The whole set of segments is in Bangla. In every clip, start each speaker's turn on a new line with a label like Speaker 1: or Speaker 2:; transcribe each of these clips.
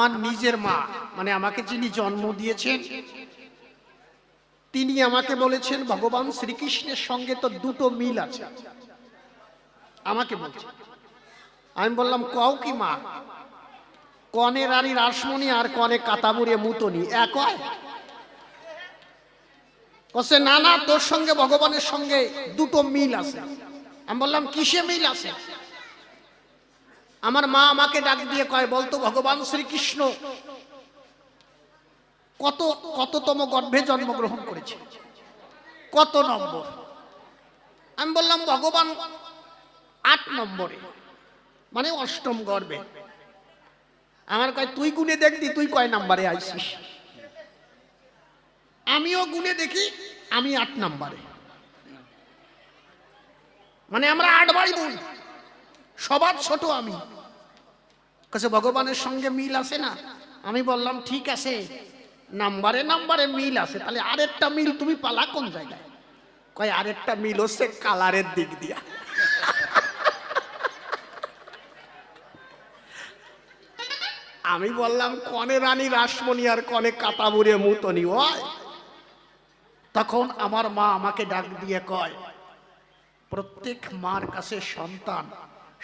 Speaker 1: আমার নিজের মা, মানে আমাকে যিনি জন্ম দিয়েছেন, তিনি আমাকে বলেছেন ভগবান শ্রীকৃষ্ণের সঙ্গে তো দুটো মিল আছে। আমাকে বলছে, আমি বললাম কও কি মা? কনে রানী রাসমণি আর কনে কাতাবুরে মুতনি এক হয়? বলছে না না, তোর সঙ্গে ভগবানের সঙ্গে দুটো মিল আছে। আমি বললাম কিসে মিল আছে? আমার মা আমাকে ডাক দিয়ে কয়, বলতো ভগবান শ্রীকৃষ্ণ কততম গর্ভে জন্মগ্রহণ করেছে, কত নম্বর? আমি বললাম ভগবান 8 নম্বরে, মানে 8ম গর্ভে। আমার কয় তুই গুনে দেখবি তুই কয় নম্বরে আইছিস? আমিও গুনে দেখি, আমি 8 নম্বরে। মানে আমরা 8 ভাই বোন, সবার ছোট আমি। কাছে ভগবানের সঙ্গে মিল আছে না? আমি বললাম ঠিক আছে, নাম্বারে নাম্বারে মিল আছে, তাহলে আরেকটা মিল তুমি পালা কোন জায়গায়? কয় আরেকটা মিল হচ্ছে কালারের দিক দিয়া। আমি বললাম কনে রানী রাসমণি আর কনে কাতাবুরে মুতনি হয়? তখন আমার মা আমাকে ডাক দিয়ে কয়, প্রত্যেক মার কাছে সন্তান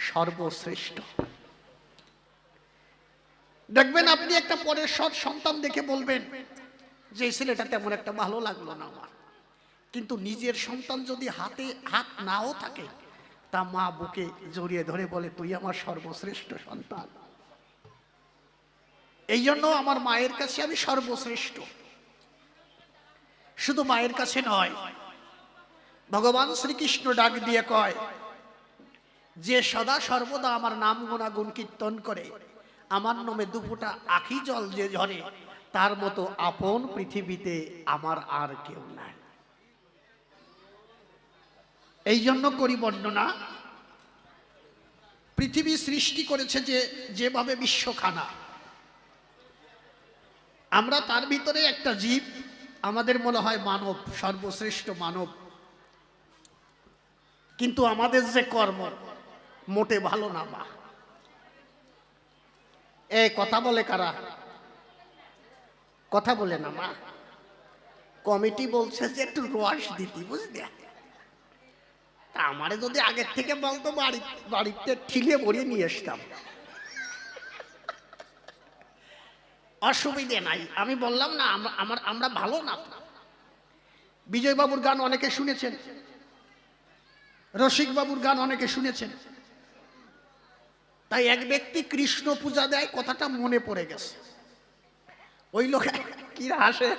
Speaker 1: সর্বশ্রেষ্ঠ। দেখবেন আপনি একটা পরের সন্তান দেখে বলবেন যে ছেলেটা তেমন একটা ভালো লাগলো না আমার, কিন্তু নিজের সন্তান যদি হাত নাও থাকে, তা মা বুকে জড়িয়ে ধরে বলে তুই আমার সর্বশ্রেষ্ঠ সন্তান। এই জন্য আমার মায়ের কাছে আমি সর্বশ্রেষ্ঠ। শুধু মায়ের কাছে নয়, ভগবান শ্রীকৃষ্ণ ডাক দিয়ে কয়, যে সদা সর্বদা আমার নাম গুণাগুণ কীর্তন করে, আমার নামে দুফোঁটা আখি জল যে ঝরে, তার মতো আপন পৃথিবীতে আমার আর কেউ নাই। এই জন্য করি বর্ণনা, পৃথিবী সৃষ্টি করেছে যেভাবে বিশ্বখানা, আমরা তার ভিতরে একটা জীব, আমাদের মনে হয় মানব, সর্বশ্রেষ্ঠ মানব, কিন্তু আমাদের যে কর্ম মোটে ভালো না। মা এ কথা বলে কারা? কথা বলে না মা। কমিটি বলছে যে একটু রস দিতি, বুঝলি? তা আমারে যদি আগের থেকে বলতো বাড়িতে ঠিলে ভরিয়ে নিয়ে আসতাম, অসুবিধে নাই। আমি বললাম না আমরা ভালো না। বিজয় বাবুর গান অনেকে শুনেছেন, রসিক বাবুর গান অনেকে শুনেছেন। তাই এক ব্যক্তি কৃষ্ণ পূজা দেয়, কথাটা মনে পড়ে গেছে। ওই লোক কি হাসে,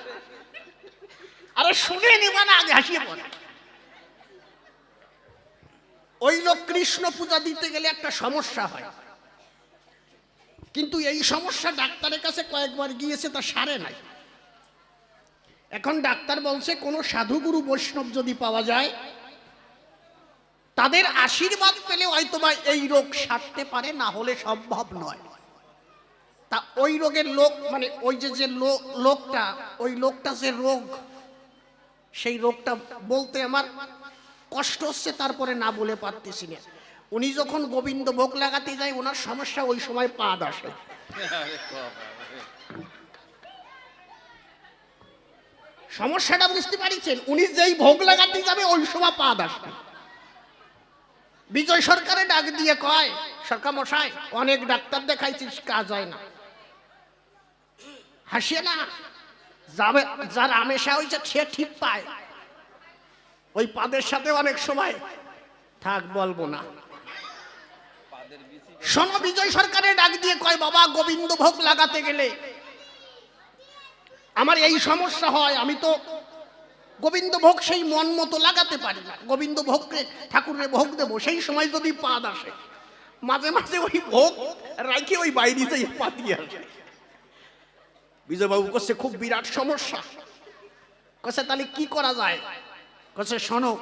Speaker 1: আরে শুনে নিবা না, আগে হাসিয়ে পড়ে। ওই লোক কৃষ্ণ পূজা দিতে গেলে একটা সমস্যা হয়, কিন্তু এই সমস্যা ডাক্তারের কাছে কয়েকবার গিয়েছে, তা সারে নাই। এখন ডাক্তার বলছে কোন সাধুগুরু বৈষ্ণব যদি পাওয়া যায়, তাদের আশীর্বাদ পেলে হয়তোবা এই রোগ সারতে পারে, না হলে সম্ভব নয়। তা ওই রোগের লোক, মানে ওই যে লোকটা, ওই লোকটা যে রোগ, সেই রোগটা বলতে আমার কষ্ট হচ্ছে, তারপরে না বলে পারতেছি না। উনি যখন গোবিন্দ ভোগ লাগাতে যায়, ওনার সমস্যা ওই সময় পা আসে। সমস্যাটা বুঝতে পারছেন? উনি যেই ভোগ লাগাতে যাবে ওই সময় পা আসে। বিজয় সরকারে ডাক দিয়ে কয়, সরকার মশাই অনেক ডাক্তার দেখাইছিস, কাজ হয় না। হাসিয়ে না, যার আমেশা হয়েছে সে ঠিক পায়। ওই পাদের সাথে অনেক সময় থাক, বলবো না। শোনো, বিজয় সরকারের ডাক দিয়ে কয়, বাবা গোবিন্দ ভোগ লাগাতে গেলে আমার এই সমস্যা হয়, আমি তো গোবিন্দ ভোগ সেই মন মতো লাগাতে পারি না। গোবিন্দ ভোগকে ঠাকুরের ভোগ দেবো, সেই সময় যদি পাদ আসে, মাঝে মাঝে ওই ভোগ রাখি ওই বাইরে যাই পাতিয়ে আসে। বিজয়বাবু কাছে খুব বিরাট সমস্যা। কাছে তাহলে কি করা যায়? কাছে শোনো,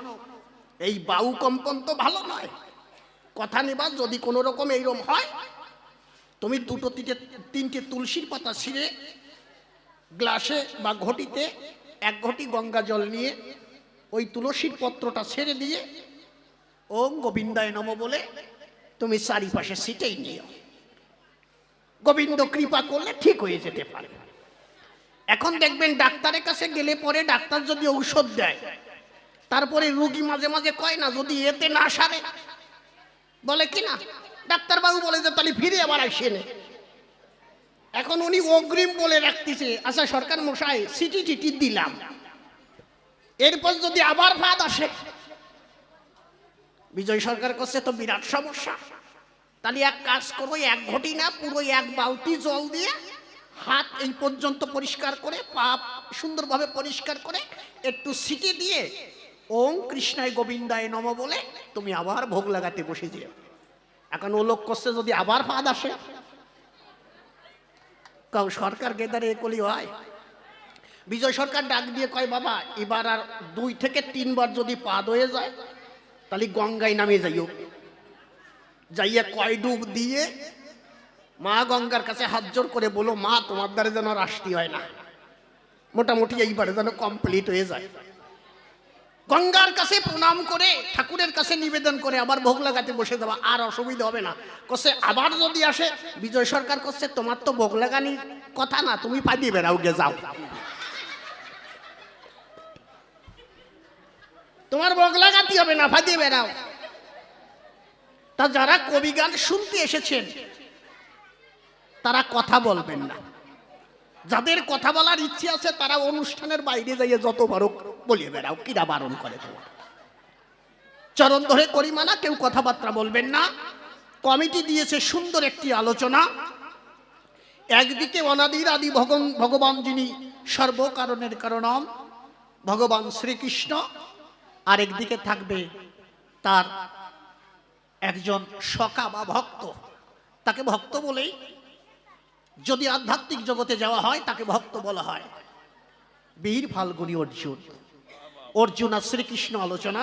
Speaker 1: এই বায়ু কম্পন তো ভালো নয়, কথা নেবা, যদি কোনো রকম এইরকম হয়, তুমি 2-3টে তুলসীর পাতা ছিঁড়ে গ্লাসে বা ঘটিতে 1 ঘটি গঙ্গা জল নিয়ে ওই তুলসীর পত্রটা ছেড়ে দিয়ে ওম গোবিন্দায় নমঃ বলে তুমি চারিপাশে ছিটেই নিও। গোবিন্দ কৃপা করলে ঠিক হয়ে যেতে পারে। এখন দেখবেন ডাক্তারের কাছে গেলে পরে ডাক্তার যদি ঔষধ দেয়, তারপরে রোগী মাঝে মাঝে কয় না যদি এতে না সারে, বলে কি না ডাক্তারবাবু বলে যে তাহলে ফিরে আবার আসেনে। এখন উনি অগ্রিম বলে রাখতেছে, আচ্ছা সরকার মশাই সিটি টিটি দিলাম, এরপর যদি আবার ফাঁদ আসে। বিজয় সরকার করছে তো বিরাট সমস্যা, তাহলে এক কাজ করবো, এক ঘটি না পুরো এক বালতি জল দিয়ে হাত এই পর্যন্ত পরিষ্কার করে, পা সুন্দরভাবে পরিষ্কার করে একটু সিটি দিয়ে ওম কৃষ্ণায় গোবিন্দায় নম বলে তুমি আবার ভোগ লাগাতে বসে যেও। এখন ও লোক করছে যদি আবার ফাঁদ আসে, কাউ সরকার গেদারে একলি হয়। বিজয় সরকার ডাক দিয়ে কয় বাবা এবার আর 2 থেকে 3 বার যদি পাদ হয়ে যায় তাহলে গঙ্গায় নামে যাইও, যাইয়া কয় ডুব দিয়ে মা গঙ্গার কাছে হাত জোর করে বলো মা তোমার দ্বারা যেন আর আসতে হয় না, মোটামুটি এইবারে যেন কমপ্লিট হয়ে যায়। গঙ্গার কাছে প্রণাম করে ঠাকুরের কাছে নিবেদন করে আবার ভোগ লাগাতে বসে দেওয়া, আর অসুবিধা হবে না। করছে আবার যদি আসে, বিজয় সরকার করছে তোমার তো ভোগ লাগানির কথা না, তুমি পাইয়ে বেড়াও গে যাও, তোমার ভোগ লাগাতে হবে না, ফাঁদিয়ে বেড়াও। তা যারা কবি গান শুনতে এসেছেন তারা কথা বলবেন না, যাদের কথা বলার ইচ্ছে আছে তারা অনুষ্ঠানের বাইরে যাইয়ে যত বারো বলিয়ে বেড়াও, কিরা বারণ করে তোমার। চরণ ধরে করি মানা, কেউ কথাবার্তা বলবেন না। কমিটি দিয়েছে সুন্দর একটি আলোচনা। একদিকে অনাদির আদি ভগবান যিনি সর্বকারণের কারণম ভগবান শ্রীকৃষ্ণ, আরেকদিকে থাকবে তার একজন সখা বা ভক্ত, তাকে ভক্ত বলেই যদি আধ্যাত্মিক জগতে যাওয়া হয় তাকে ভক্ত বলা হয়। বীর ফাল্গুনী অর্জুন, অর্জুন আর শ্রীকৃষ্ণ আলোচনা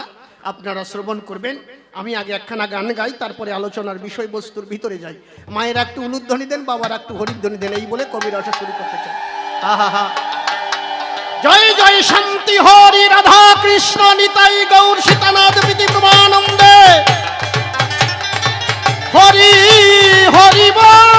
Speaker 1: আপনারা শ্রবণ করবেন। আমি আগে একখানা গান গাই, তারপরে আলোচনার বিষয়বস্তুর ভিতরে যাই। মায়েরা একটু উলুধ্বনি দেন, বাবারা একটু হরিধ্বনি দেন, এই বলে কবির রসা শুরু করতে চাই। আহা, জয় জয় শান্তি হরি রাধা কৃষ্ণ নিতাই গৌর সীতানাথ প্রীতি প্রমানন্দে হরি হরি বল।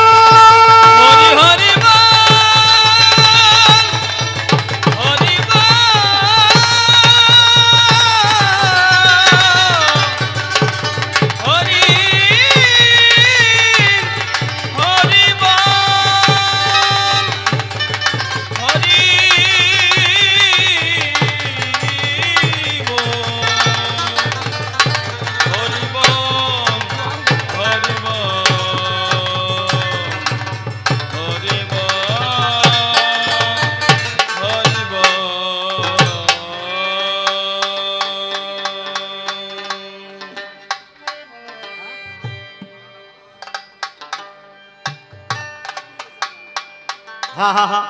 Speaker 1: হা হা হা,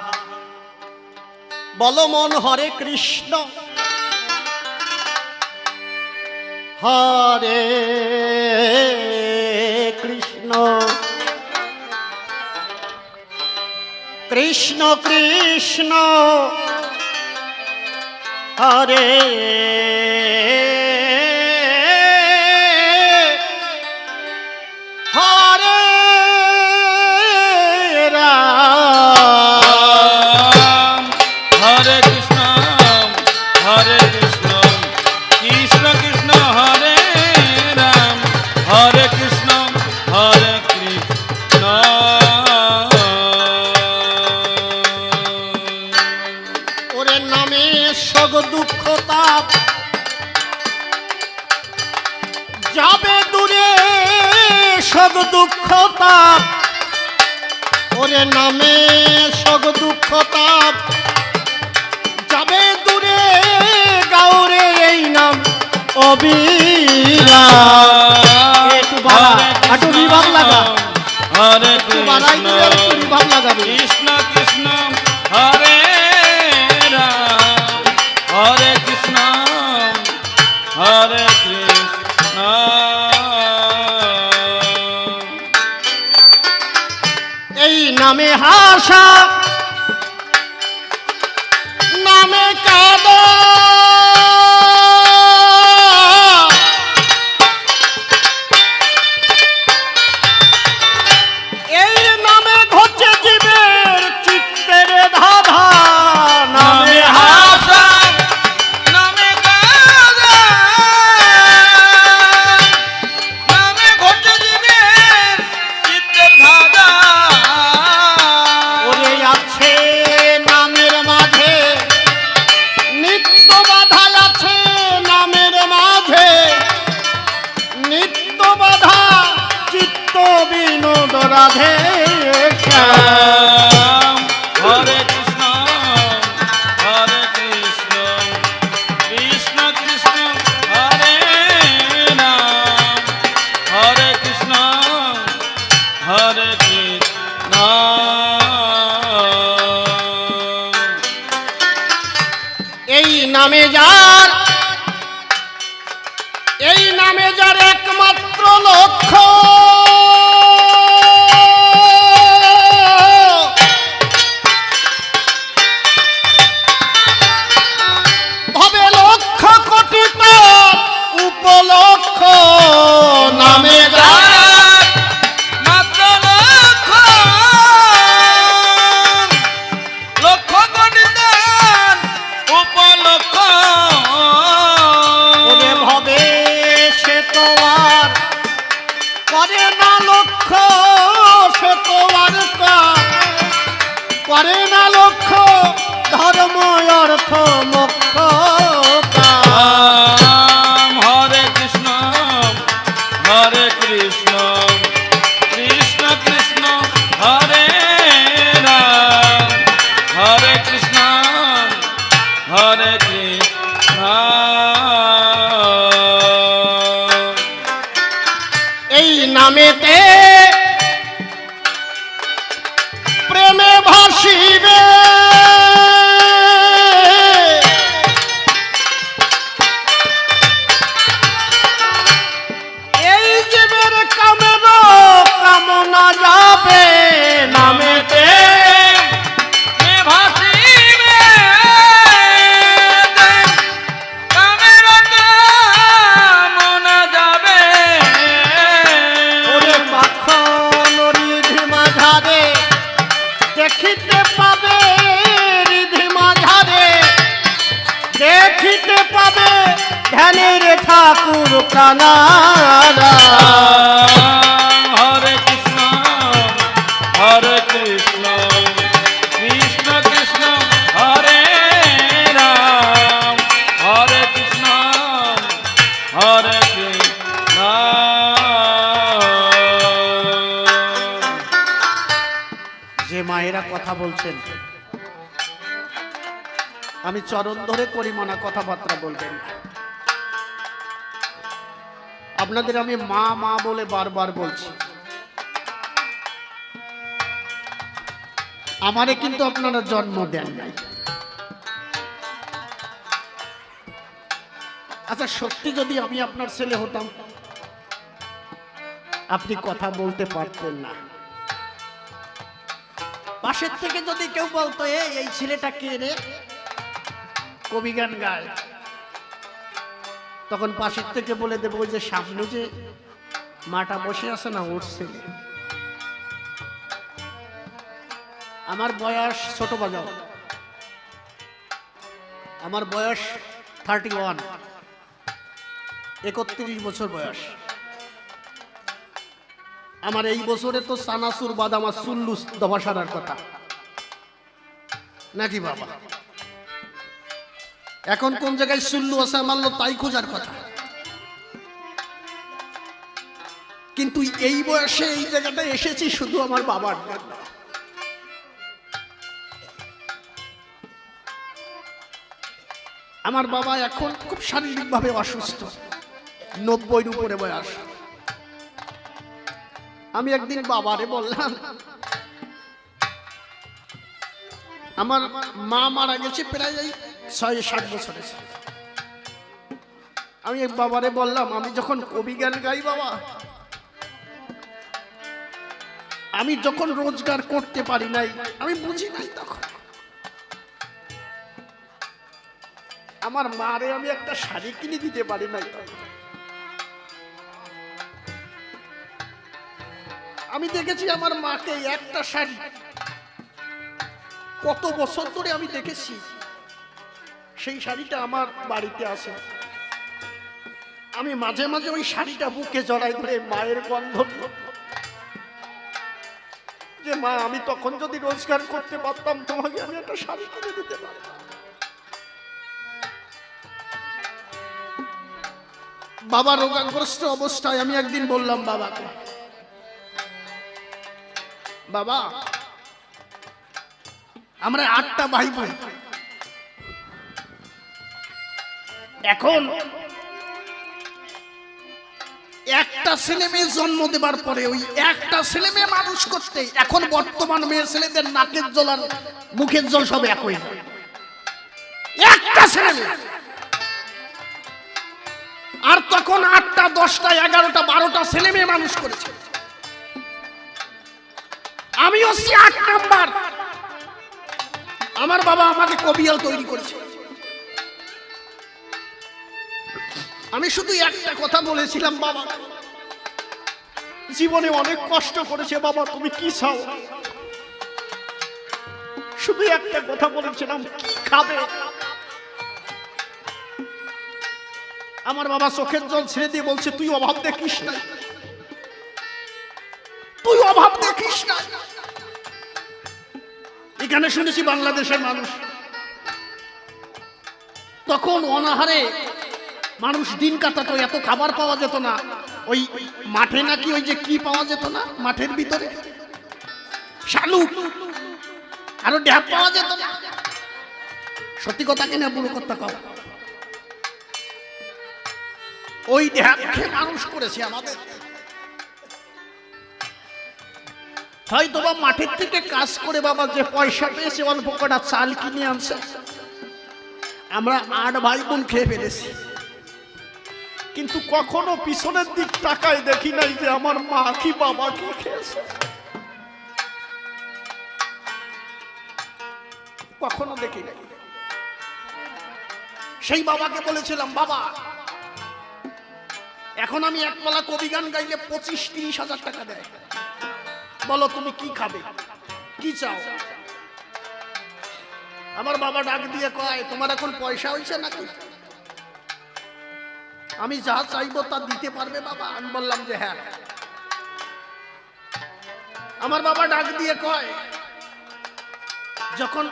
Speaker 1: বলো মন হরে কৃষ্ণ হরে কৃষ্ণ কৃষ্ণ কৃষ্ণ হরে হরে রাম
Speaker 2: হরে কৃষ্ণ হরে কৃষ্ণ কৃষ্ণ কৃষ্ণ হরে রাম হরে কৃষ্ণ হরে কৃষ্ণ।
Speaker 1: ওরে নামে সগ দুঃখ তাপ যাবে দূরে, সগ দুঃখ তাপ ওরে নামে সগ দুঃখ তাপ যাবে দূরে, গাওরে এই নাম অবিরাম। একটু রিভাব লাগা,
Speaker 2: হরে
Speaker 1: একটু বাড়াই দিলে একটু রিভাব লাগাবে।
Speaker 2: কৃষ্ণ কৃষ্ণ হরে রাম হরে কৃষ্ণ হরে কৃষ্ণ।
Speaker 1: এই নামে হাসা নামে কাঁদা, এই নামে এই নামে যার একমাত্র লক্ষ্য হবে লক্ষ কোটি উপলক্ষ নামে যার
Speaker 2: মাত্র লক্ষ লক্ষ কোটি দান উপলক্ষ
Speaker 1: ওরে ভবে সে তো আর করে না লক্ষ্য সে তো আর করে না লক্ষ্য ধর্ম অর্থ মোক্ষ
Speaker 2: রাম হরে কৃষ্ণ কৃষ্ণ কৃষ্ণ হরে রাম হরে কৃষ্ণ
Speaker 1: এই নামেতে প্রেমে ভাসিবে এই জীবের কামের কামনা যাবে নামেতে
Speaker 2: ভাসিবে কামের কামনা যাবে
Speaker 1: ওরে মাখন রিধিমা ঝারে দেখিতে পাবে রিধিমা ঝারে দেখিতে পাবে ধ্যানের ঠাকুর কানারা
Speaker 2: হরে কৃষ্ণ কৃষ্ণ কৃষ্ণ হরে রাম হরে কৃষ্ণ
Speaker 1: যে মায়েরা কথা বলছেন আমি চরণ ধরে করিমানা কথাবার্তা বলবেন না। আপনাদের আমি মা মা বলে বারবার বলছি, আমারে কিন্তু আপনারা জন্ম দেন নাই। আচ্ছা সত্যি যদি আমি আপনার ছেলে হতাম আপনি কথা বলতে পারতেন না। পাশের থেকে যদি কেউ বলতো এই ছেলেটা কে রে, কবি গান গায়, তখন পাশের থেকে বলে দেবো ওই যে সামনে যে মাটা বসে আছে না ওর ছেলে। আমার বয়স ছোট বাজাও, আমার বয়স 31, 31 বছর বয়স। আমার এই বছরে তো সানাসুর বাদাম আর সুল্লু দফা সারার কথা নাকি বাবা? এখন কোন জায়গায় সুল্লু আছে আমার তাই খোঁজার কথা, কিন্তু এই বয়সে এই জায়গাটা এসেছি শুধু আমার বাবার জন্য। আমার বাবা এখন খুব শারীরিকভাবে অসুস্থ, 90-র উপরে বয়স। আমি একদিন বাবারে বললাম, আমার মা মারা গেছে প্রায় 6-7 বছরে। আমি বাবারে বললাম, আমি যখন কবি গান গাই বাবা, আমি যখন রোজগার করতে পারি নাই, আমি বুঝি নাই, তখন আমার মারে আমি একটা শাড়ি কিনে দিতে পারি নাই। আমি দেখেছি আমার মাকে একটা শাড়ি কত বছর ধরে আমি দেখেছি, সেই শাড়িটা আমার বাড়িতে আছে। আমি মাঝে মাঝে ওই শাড়িটা বুকে জড়াই ধরে মায়ের গন্ধ, যে মা আমি তখন যদি রোজগার করতে পারতাম তোমাকে আমি একটা শাড়ি কিনে দিতে পারতাম। বাবা রোগাগ্রস্ত অবস্থায় আমি একদিন বললাম বাবাকে, বাবা আমরা 8টা ভাই বোন, এখন একটা ছেলে মেয়ে জন্ম দেবার পরে ওই একটা ছেলে মেয়ে মানুষ করতে এখন বর্তমান মেয়ে ছেলেদের নাকের জল আর মুখের জল সব একই। একটা ছেলে মেয়ে। আর তখন 8টা 10টা 11টা 12টা ছেলে মেয়ে মানুষ করেছে। আমি হচ্ছি 8 নাম্বার। আমার বাবা আমাকে কবিয়াল তৈরি করেছে। আমি শুধু একটা কথা বলেছিলাম, বাবা জীবনে অনেক কষ্ট করেছে, বাবা তুমি কি চাও? শুধু একটা কথা বলেছিলাম, কি খাবে? আমার বাবা চোখের জল ছেড়ে দিয়ে বলছে, তুই অভাব দেখিস না, তুই অভাব দেখিস না। এখানে শুনেছি বাংলাদেশের মানুষ তখন অনাহারে মানুষ দিন কাটাতো, এত খাবার পাওয়া যেত না। ওই মাঠে নাকি ওই যে কি পাওয়া যেত না, মাঠের ভিতরে শালুক আরো ড্যাব পাওয়া যেত না। সত্যি কথা কিনা বুড়ো কথা কও? ওই ড্যাব খেয়ে মানুষ করেছে আমাদের। হয়তো বা মাঠের থেকে কাজ করে বাবা যে পয়সা পেয়েছে অল্প কটা চাল কিনে আনছে, আমরা 8 ভাই বোন খেয়ে ফেলেছি। কিন্তু কখনো পিছনের দিক তাকায় দেখি নাই যে আমার মা কি বাবা কি খেয়েছে, কখনো দেখি নাই। সেই বাবাকে বলেছিলাম, বাবা এখন আমি একপালা কবি গান গাইলে 25-30 হাজার টাকা দেয়, বলো তুমি কি খাবে, কি চাও? আমার বাবা ডাক দিয়ে কয়, তোমার এখন পয়সা হয়েছে নাকি? আমি যা চাইবো তা দিতে পারবে বাবা? আমি বললাম যে হ্যাঁ। আমার বাবা ডাক দিয়ে কয়, যখন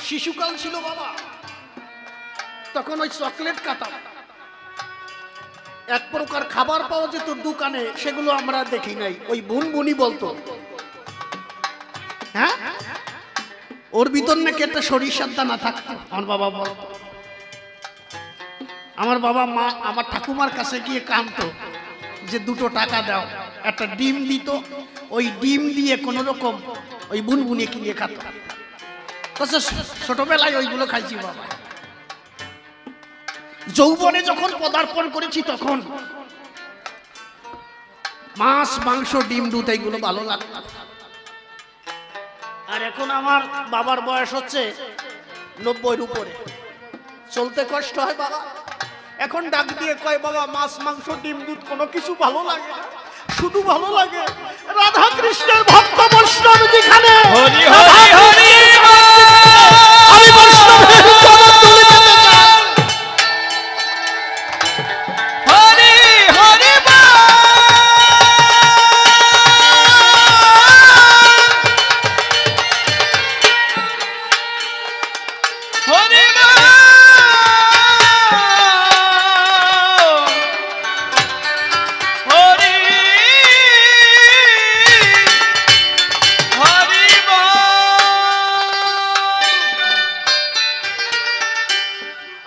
Speaker 1: শিশুকাল ছিল বাবা, তখন ওই চকলেট কাটা এক প্রকার খাবার পাওয়া যেত দোকানে, সেগুলো আমরা দেখি নাই। ওই বুনবুনি বলতো, হ্যাঁ ওর ভিতর নাকি একটা সরিষার দানা থাকতো। আমার বাবা বলতো, আমার বাবা মা আমার ঠাকুমার কাছে গিয়ে কাঁদতো যে 2 টাকা দাও, একটা ডিম দিত, ওই ডিম দিয়ে কোন রকম ওই বুনবুনি কিনে খাত। ছোটবেলায় ওইগুলো খাইছি বাবা। যৌবনে যখন পদার্পণ করেছি তখন মাছ মাংস ডিম দুধ এইগুলো ভালো লাগতো। আর এখন আমার বাবার বয়স হচ্ছে 90-এর উপরে, চলতে কষ্ট হয় বাবা। এখন ডাক দিয়ে কয়, বাবা মাছ মাংস ডিম দুধ কোনো কিছু ভালো লাগে না, শুধু ভালো লাগে রাধা কৃষ্ণের ভক্ত বৈষ্ণব যেখানে।
Speaker 2: হরি হরি হরি
Speaker 1: আমি বৈষ্ণবের চরণ ধুলি পেতে চাই।
Speaker 2: হরি হরি হরি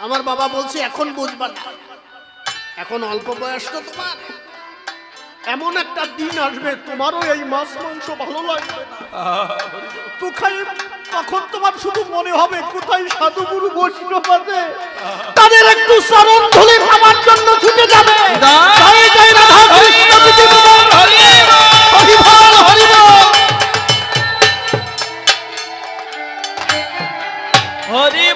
Speaker 1: আমার বাবা বলছে, এখন বুঝবা না, এখন অল্প বয়স তো তোমার, এমন একটা দিন আসবে তোমারও এই মাছ মাংস ভালো লাগবে না, তো খাই তখন তোমার শুধু মনে হবে কোথায় সাধুগুরু বৈষ্ণব আছে, তাদের একটু চরণ ধুলি খাবার জন্য ছুটে যাবে। জয় জয় রাধা কৃষ্ণ বিদ্যুৎ হরি বল হরি বল
Speaker 2: হরি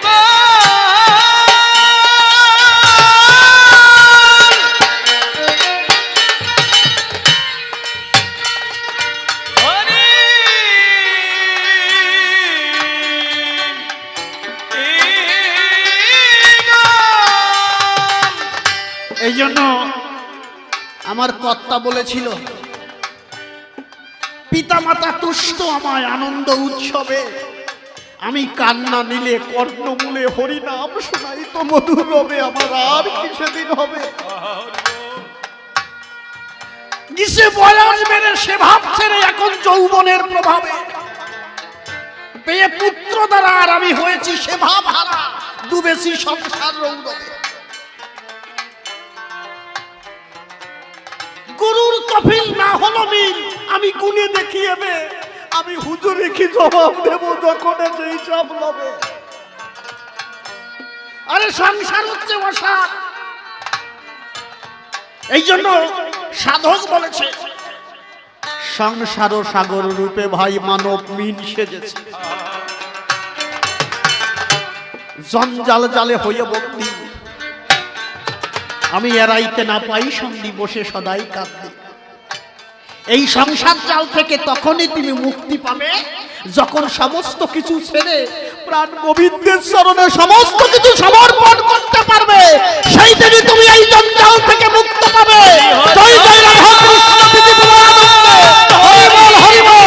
Speaker 1: এই জন্য আমার কর্তা বলেছিল, পিতামাতা তুষ্ট আমায় আনন্দ উৎসবে, আমি কান্না নিলে কর্ণমূলে হরিনাম শোনাই তো মধুর রবে, আমার আর কি সেদিন হবে। কিসে বয়স বেড়ে সে ভাব ছেড়ে এখন যৌবনের প্রভাবে পেয়ে পুত্র দ্বারা আর আমি হয়েছি সে ভাব হারা, ডুবেছি সংসার রৌরবে। গুরুর তফিল না হলো মিল, আমি গুনে দেখিয়েবে, আমি হুজুরে কি জবাব দেব যখন যে হিসাব লবে। আরে সংসার হচ্ছে অসার। এই জন্য সাধক বলেছে সংসার ও সাগর রূপে ভাই মানব মিন সেজেছে, জঞ্জাল জালে হয়ে বন্দী, আমি এড়াইতে না পাই সন্ধি বসে সদাই কাঁদতে। এই সংসার জাল থেকে তখনই তুমি মুক্তি পাবে যখন সমস্ত কিছু ছেড়ে প্রাণ গোবিন্দের চরণে সমস্ত কিছু সমর্পণ করতে পারবে, সেই দিনই তুমি এই জঞ্জাল থেকে মুক্ত পাবে। জয় জয় রাধা কৃষ্ণ দিদি তোমার আনন্দে। হরি বল হরি বল।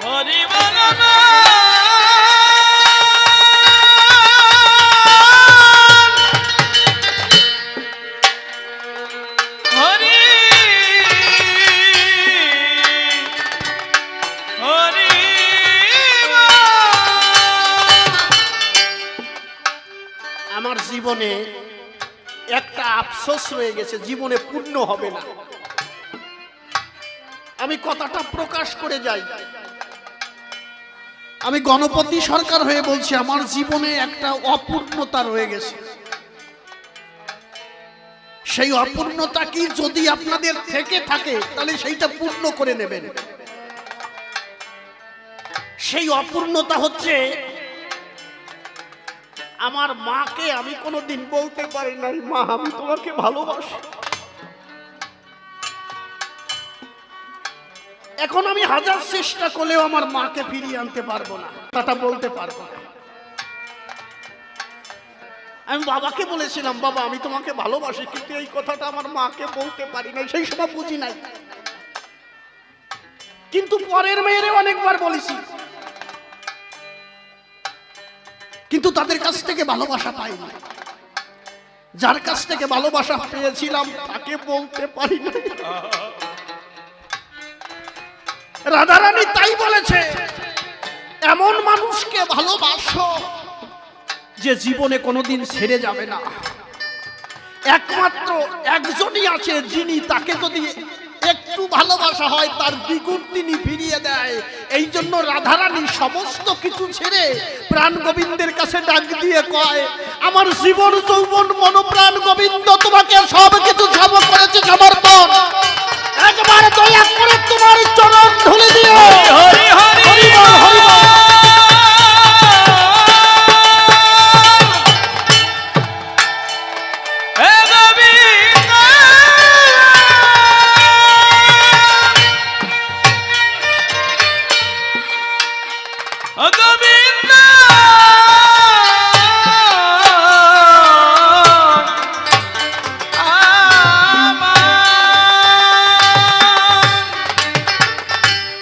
Speaker 2: হরি বল হরি হরি
Speaker 1: আমার জীবনে একটা আফসোস রয়ে গেছে, জীবনে পূর্ণ হবে না। আমি কথাটা প্রকাশ করে যাই, আমি গণপতি সরকার হয়ে বলছি আমার জীবনে একটা অপূর্ণতা রয়ে গেছে। সেই অপূর্ণতা কি যদি আপনাদের থেকে থাকে তাহলে সেইটা পূর্ণ করে নেবেন। সেই অপূর্ণতা হচ্ছে আমার মাকে আমি কোনোদিন বলতে পারি নাই, মা আমি তোমাকে ভালোবাসি। এখন আমি হাজার চেষ্টা করলেও আমার মাকে ফিরিয়ে আনতে পারবো না, কথাটা বলতে পারবো না। আমি বাবাকে বলেছিলাম বাবা আমি তোমাকে ভালোবাসি, কিন্তু এই কথাটা আমার মাকে বলতে পারি নাই, সেই সময় বুঝি নাই। কিন্তু পরের মেয়েরে অনেকবার বলেছি, কিন্তু তাদের কাছ থেকে ভালোবাসা পাইনি। যার কাছ থেকে ভালোবাসা পেয়েছিলাম তাকে বলতে পারি না। রাধারানী তাই বলেছে, এমন মানুষকে ভালোবাসো যে জীবনে কোনোদিন ছেড়ে যাবে না। একমাত্র একজনই আছে যিনি তাকে যদি একটু ভালোবাসা হয় তার দ্বিগুণ তিনি ফিরিয়ে দেয়। এই জন্য রাধারানী সমস্ত কিছু ছেড়ে প্রাণ গোবিন্দের কাছে ডাক দিয়ে কয়, আমার জীবন যৌবন মন প্রাণ গোবিন্দ তোমাকে সব কিছু সব করেছে সমর্পণ, একবার দয়া করে তোমার চরণ ধুলে দিও।
Speaker 2: হরি হরি
Speaker 1: হরি বল হরি বল।
Speaker 2: হে গোবিন্দ ও গোবিন্দ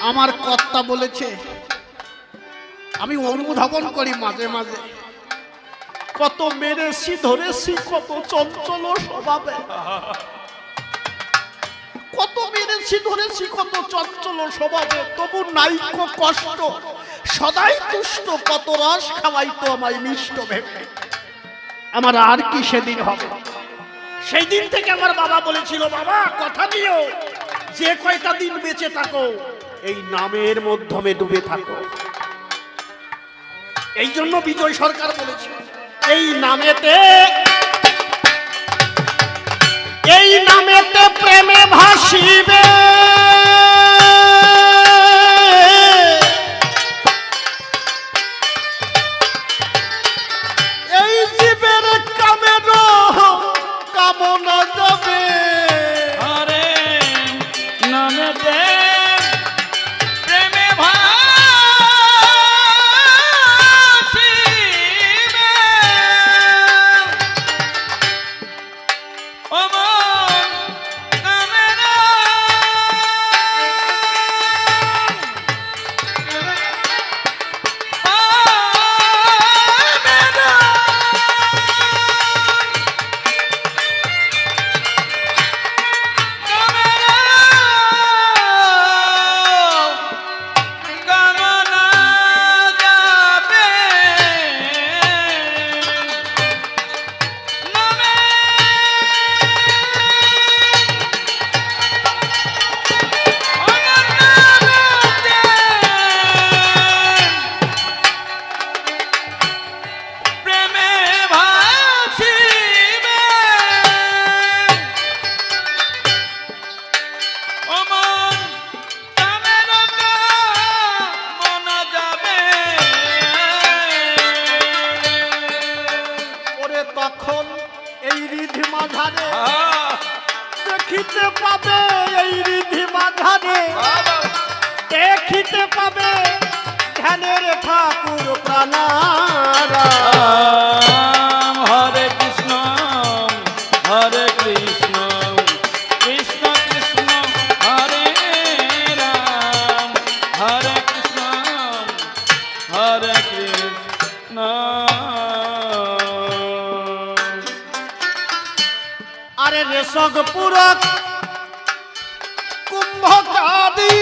Speaker 1: আমার কর্তা বলেছে, আমি অনুধাবন করি মাঝে মাঝে, কত মেরেছি ধরেছি কত চঞ্চল স্বভাবে, কত মেরেছি ধরেছি কত চঞ্চল স্বভাবে, তবু নাইকো কষ্ট সদাই তুষ্ট, কত রস খাওয়াইতো আমায় মিষ্ট ভেবে। আমার আর কি সেদিন হবে? সেই দিন থেকে আমার বাবা বলেছিল, বাবা কথা দিও যে কয়টা দিন বেঁচে থাকো এই নামের মাধ্যমে ডুবে থাকো। এই জন্য বিজয় সরকার বলেছে, এই নামেতে প্রেমে ভাসিবে, এই জীবের কামের কামনা যাবে।
Speaker 2: হরে নামে দে প্রেমে ভাসিবে, ও মন নামে না
Speaker 1: মাঝারে
Speaker 2: আহা,
Speaker 1: দেখিতে পাবে এই রিধি মাঝারে দেখিতে পাবে ধ্যানের ঠাকুর প্রাণারা
Speaker 2: হরে কৃষ্ণ কৃষ্ণ কৃষ্ণ কৃষ্ণ হরে রাম হরে কৃষ্ণ
Speaker 1: আরে রেশক পুরক কুম্ভকাদি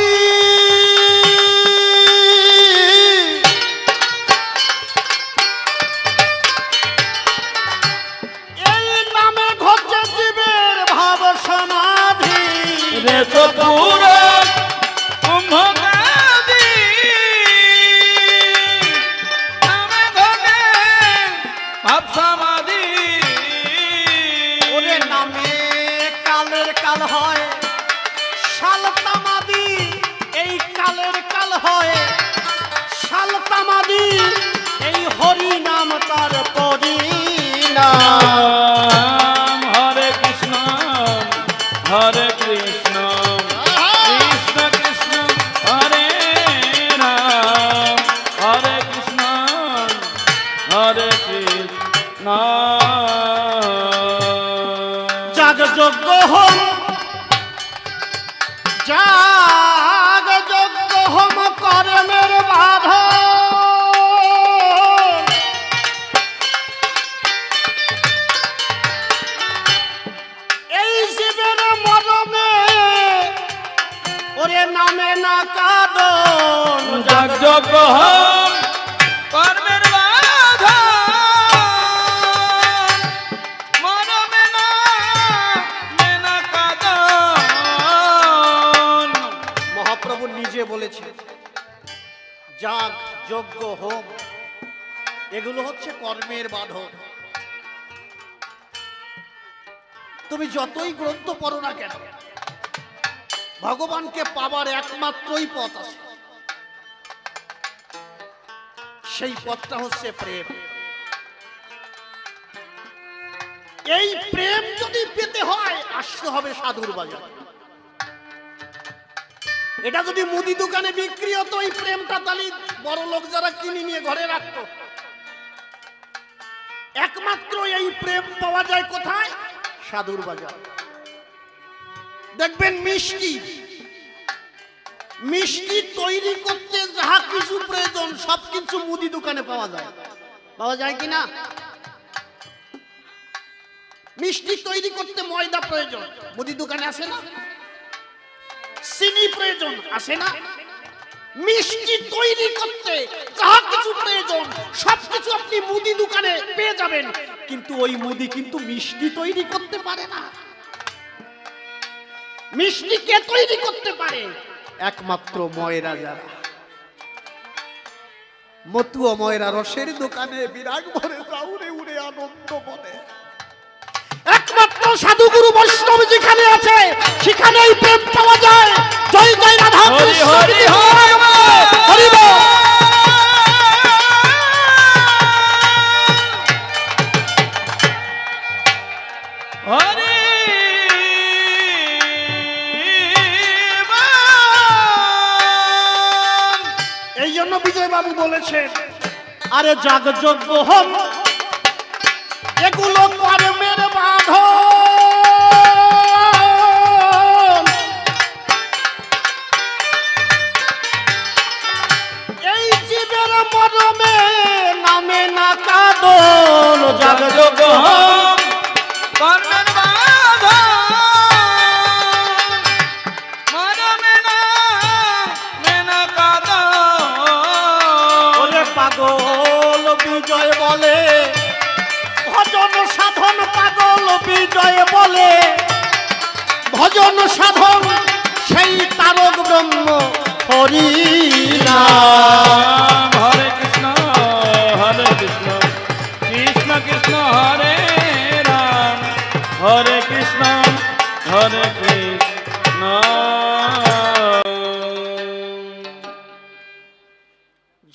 Speaker 1: এই নামে ঘটে জীবের ভাব সমাধি
Speaker 2: রে তো পুর কুম্ভকাদি নামে ঘটে ভাব সমাধি
Speaker 1: ওরে নামে কালের কাল হয় শালতামাদি এই কালের কাল হয় শালতামাদি এই হরি নাম তার পরিণাম
Speaker 2: হরে কৃষ্ণ কৃষ্ণ কৃষ্ণ কৃষ্ণ হরে রাম হরে কৃষ্ণ কৃষ্ণ
Speaker 1: যাগ যজ্ঞ হোম যাগ যজ্ঞ হোম কর্মের বাধা এই শিবের মরমে ওরে নামে না কাদন
Speaker 2: যাগ যজ্ঞ হোম কর্মের বাধা মরমে না মেনা কাদন
Speaker 1: মহাপ্রভু নিজে বলেছেন যাগ যজ্ঞ হোম এগুলো হচ্ছে কর্মের বাঁধন। তুমি যতই গ্রন্থ পড়ো না কেন ভগবানকে পাবার একমাত্রই পথ আছে, সেই পথটা হচ্ছে প্রেম। এই প্রেম যদি পেতে হয় আসতে হবে সাধুর বাজার। এটা যদি মুদি দোকানে বিক্রি হতো এই প্রেমটা তাহলে বড় লোক যারা কিনে নিয়ে ঘরে রাখতো। একমাত্র এই প্রেম পাওয়া যায় কোথায়? সাধুর বাজার। দেখবেন মিষ্টি মিষ্টি তৈরি করতে যাহা কিছু প্রয়োজন সবকিছু মুদি দোকানে পাওয়া যায়। পাওয়া যায় কিনা? মিষ্টি তৈরি করতে ময়দা প্রয়োজন, মুদি দোকানে আসে না? চিনি প্রয়োজন, আসে না? মিষ্টি তৈরি করতে যাহা কিছু প্রয়োজন সবকিছু আপনি মুদি দোকানে পেয়ে যাবেন, কিন্তু ওই মুদি কিন্তু মিষ্টি তৈরি করতে পারে না। মিষ্টি কে তৈরি করতে পারে? একমাত্র ময়রা যারা। মতু ও ময়রা রসের দোকানে বিরাগ ভরে যাউরে উড়ে আনন্দ বলে। একমাত্র সাধুগুরু বৈষ্ণব যেখানে আছে সেখানেই প্রেম পাওয়া যায়। জয় জয় রাধা
Speaker 2: হরি
Speaker 1: কৃষ্ণ
Speaker 2: হরি
Speaker 1: হরি হরি বল।
Speaker 2: হরি
Speaker 1: এই জন্য বিজয় বাবু বলেছেন আরে যাগ যজ্ঞ হোম এগুলো কর্মের বাঁধন। এই জীবের মরমে নামে না কাদন। যাগ যজ্ঞ হোম
Speaker 2: কর্মের বাধা মরমে না মেনা কাদন।
Speaker 1: ওরে পাগল বিজয় বলে ভজন সাধন, পাগল বিজয় বলে ভজন সাধন সেই তারক ব্রহ্ম হরি নাম।
Speaker 2: হরে কৃষ্ণ কৃষ্ণ কৃষ্ণ হরে রাম হরে কৃষ্ণ কৃষ্ণ।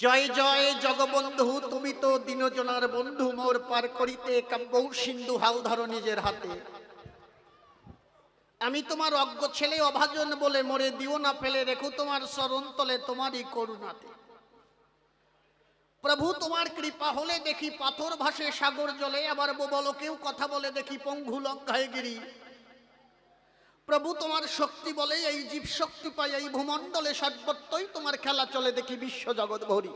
Speaker 1: জয় জয় জগবন্ধু, তুমি তো দীনজনার বন্ধু, মোর পার করিতে কাব্য সিন্ধু হাল ধরো নিজের হাতে। আমি তোমার অজ্ঞ ছেলে অভাজন বলে মরে দিও না ফেলে, রেখো তোমার চরণ তলে তোমারই করুণাতে। প্রভু তোমার কৃপা হলে দেখি পাথর ভাসে সাগর জলে, আবার বলকেও কথা বলে দেখি পঙ্গু লঙ্ঘায় গিরি। প্রভু তোমার শক্তি বলে এই জীব শক্তি পায় এই ভূমণ্ডলে, সর্বত্রই তোমার খেলা চলে দেখি বিশ্ব জগৎ ভরি।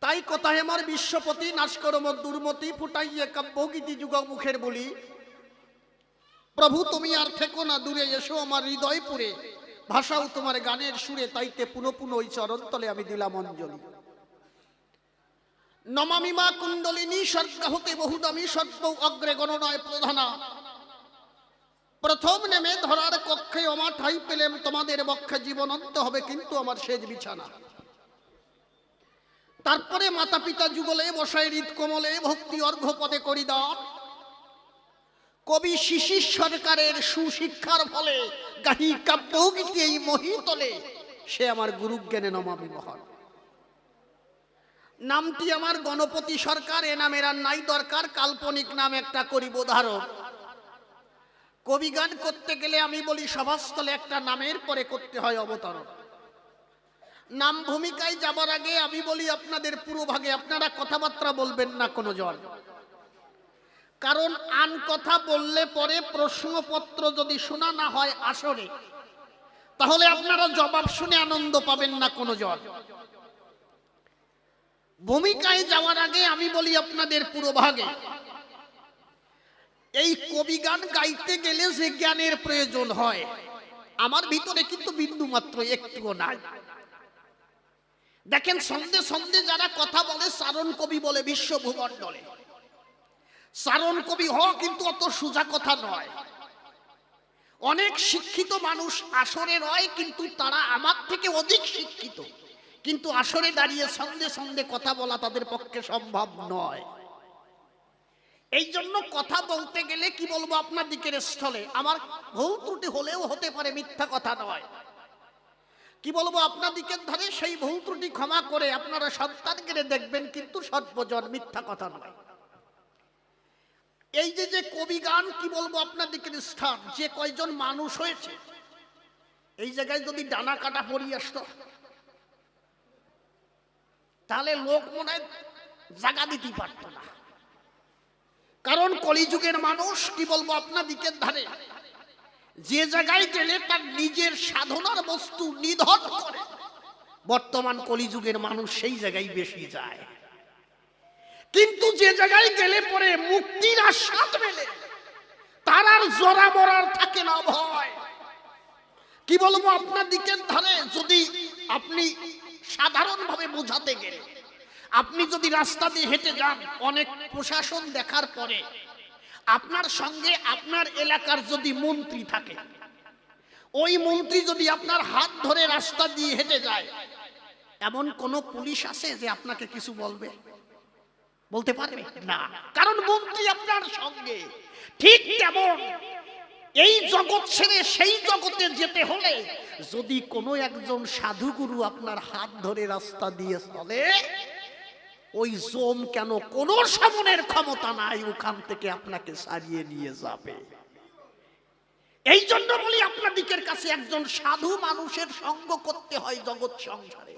Speaker 1: তাই কথায় আমার বিশ্বপতি নাশ করো মোর দুর্মতি, ফুটাইয়ে কাব্যগীতি যুগ মুখের বলি। প্রভু তুমি আর থেকো না দূরে, এসো আমার হৃদয় পুরে, ভাষাও তোমার গানের সুরে, তাইতে পুনঃ পুনঃ ওই চরণ তলে আমি দিলাম অঞ্জলি। নমামি মা কুণ্ডলিনী স্বর্গ হতে বহুদামি, সর্ব অগ্রে গণনয় প্রধানা। প্রথম নেমে ধরার কক্ষে ওমা ঠাই পেলেম তোমাদের বক্ষে, জীবনন্ত হবে কিন্তু আমার সেজ বিছানা। তারপরে মাতা পিতা যুগলে বসায় হৃদ কোমলে, ভক্তি অর্ঘ্য পদে করি দান। কবি শিশির সরকারের সুশিক্ষার ফলে গাহি কাব্যগীতি এই মহিতলে, সে আমার গুরুজ্ঞানে নমামি মহান। নামটি আমার গণপতি সরকার, এ নামের আর নাই দরকার, কাল্পনিক নাম একটা করিব ধারণ। কবি গান করতে গেলে আমি বলি সভাস্থলে একটা নামের পরে করতে হয় অবতরণ। নাম ভূমিকায় যাবার আগে আমি বলি আপনাদের পুরো ভাগে আপনারা কথাবার্তা বলবেন না কোনো জন, কারণ আন কথা বললে পরে প্রশ্নপত্র যদি শোনা না হয় আসরে, তাহলে আপনারা জবাব শুনে আনন্দ পাবেন না কোনো জন। ভূমিকায় যাওয়ার আগে আমি বলি আপনাদের পুরো ভাগে, এই কবি গান গাইতে গেলে যে জ্ঞানের প্রয়োজন হয় আমার ভিতরে কিন্তু বিন্দু মাত্র একটুও নাই। দেখেন সন্ধে সন্ধে যারা কথা বলে চারণ কবি বলে বিশ্ব ভূমণ্ডলে, চারণ কবি হওয়া কিন্তু অত সোজা কথা নয়। অনেক শিক্ষিত মানুষ আসরে রয়, কিন্তু তারা আমার থেকে অধিক শিক্ষিত, কিন্তু আসরে দাঁড়িয়ে সন্ধে সন্ধে কথা বলা তাদের পক্ষে সম্ভব নয়। এই জন্য কথা বলতে গেলে কি বলবো আপনার দিকের স্থলে, আমার ভুল ত্রুটি হলেও হতে পারে, মিথ্যা কথা নয়। কি বলবো আপনার দিকের ধারে সেই ভুল ত্রুটি ক্ষমা করে আপনারা সন্তানকে দেখবেন, কিন্তু সর্বজন মিথ্যা কথা নয়। এই যে কবি গান কি বলবো আপনার দিকের স্থান, যে কয়জন মানুষ হয়েছে এই জায়গায় যদি ডানা কাটা পড়িয়ে আসতো তাহলে লোক মনে হয় জায়গা দিতে পারত না। কারণ কলিযুগের মানুষ কি বলবো আপনার দিকের ধারে যে জায়গায় গেলে তার নিজের সাধনার বস্তু নিধন করে, বর্তমান কলিযুগের মানুষ সেই জায়গায় বেশি যায়। কিন্তু যে জায়গায় গেলে পরে মুক্তির আস্বাদ মেলে তার আর জরা মরার থাকে না ভয়। কি বলবো আপনার দিকের ধারে যদি আপনি সাধারণভাবে বোঝাতে গেলে, আপনি যদি রাস্তা দিয়ে হেঁটে যান, অনেক প্রশাসন দেখার পরে আপনার সঙ্গে আপনার এলাকার যদি মন্ত্রী থাকে, ওই মন্ত্রী যদি আপনার হাত ধরে রাস্তা দিয়ে হেঁটে যায়, এমন কোন পুলিশ আছে যে আপনাকে কিছু বলবে? বলতে পারবে না, কারণ মন্ত্রী আপনার সঙ্গে। ঠিক তেমন এই জগৎ ছেড়ে সেই জগতে যেতে হলে যদি কোনো একজন সাধুগুরু আপনার হাত ধরে রাস্তা দিয়ে চলে, ওই জম কেন কোন সামনের ক্ষমতা নাই, ওখান থেকে আপনাকে সারিয়ে নিয়ে যাবে। এই জন্য বলি আপনার দিকের কাছে একজন সাধু মানুষের সঙ্গ করতে হয় জগৎ সংসারে,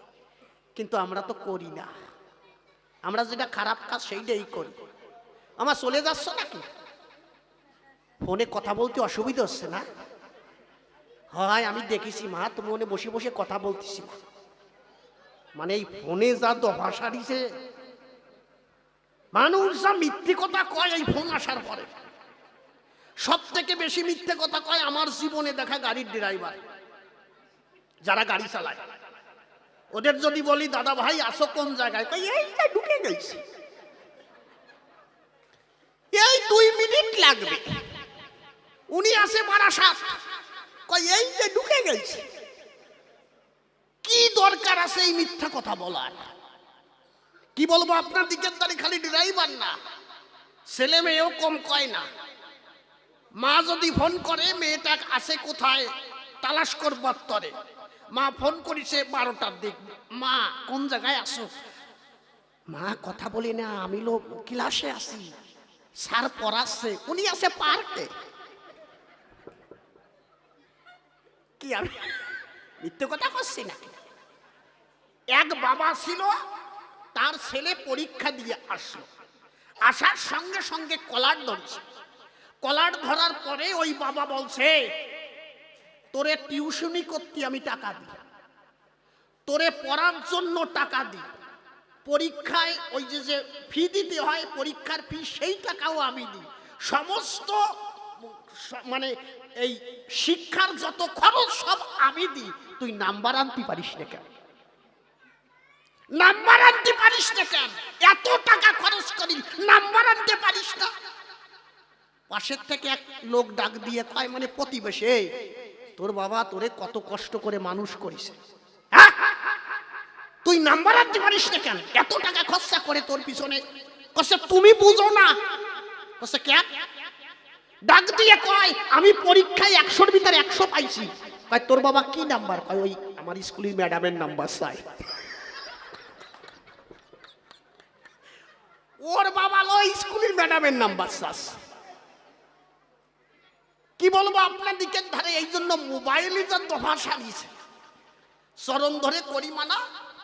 Speaker 1: কিন্তু আমরা তো করি না। আমরা যেটা খারাপ কাজ সেইটাই করি। আমার চলে যাচ্ছ নাকি? ফোনে কথা বলতে অসুবিধা হচ্ছে না? হয় আমি দেখেছি মা, তুমি মনে বসে বসে কথা বলতেছি না, মানে এই ফোনে যা দফা সারিছে, মানুষ যা মিথ্যে কথা কয় এই ফোন আসার পরে। সব থেকে বেশি মিথ্যে কথা কয় আমার জীবনে দেখা গাড়ির ড্রাইভার, যারা গাড়ি চালায়। ওদের যদি বলি দাদা ভাই আসো কোন জায়গায়, কই এইটা ঢুকে গেছি, এই 2 মিনিট লাগবে। উনি আসে বারাসাত, কই এই যে ঢুকে গেছি। কি দরকার আছে এই মিথ্যা কথা বলার? কি বলবো আপনার দিকের তারি খালি ড্রাইভার না, ছেলে মেয়েও কম কয় না। মা যদি ফোন করে মেয়েটা আছে কোথায় তালাশ করবার তরে, মা ফোন করেছে 12টার দিক, মা কোন জায়গায় আসো? মা কথা বলি না, আমি ক্লাসে আছি, স্যার পড়াচ্ছে, উনি আছে পার্কে। কি আমি মিথ্যে কথা করছি নাকি? এক বাবা ছিল, তার ছেলে পরীক্ষা দিয়ে আসলো, আসার সঙ্গে সঙ্গে কলার ধরছে। কলার ধরার পরে ওই বাবা বলছে, তোরে টিউশনি করতে আমি টাকা দিই, তোরে পড়ার জন্য টাকা দিই, পরীক্ষায় ওই যে ফি দিতে হয় পরীক্ষার ফি, সেই টাকাও আমি দিই, সমস্ত মানে এই শিক্ষার যত খরচ সব আমি দিই, তুই নাম্বার আনতে পারিস না কেন? নাম্বার আনতে পারিস না কেন? এত টাকা খরচ করি, নাম্বার আনতে পারিস না? পাশের থেকে এক লোক ডাক দিয়ে কয়, মানে প্রতিবেশী, এই তোর বাবা তোরে কত কষ্ট করে মানুষ করেছে, হ্যাঁ? তুই নাম্বার আনতে পারিস না কেন? এত টাকা খরচা করে তোর পিছনে। কসে তুমি বুঝো না? কসে কেন? ডাক দিয়ে কয়, আমি পরীক্ষায় 100-র ভিতরে 100 পাইছি। কয় তোর বাবা কি নাম্বার? কয় ওই আমার স্কুলের ম্যাডামের নাম্বার চাই। ওর বাবা ওই স্কুলের ম্যাডামের নাম্বার চাস। কি বলবো আপনার দিকের ধারে, এই জন্য মোবাইলে যা দফা সারিয়েছে, চরণ ধরে করি মানা,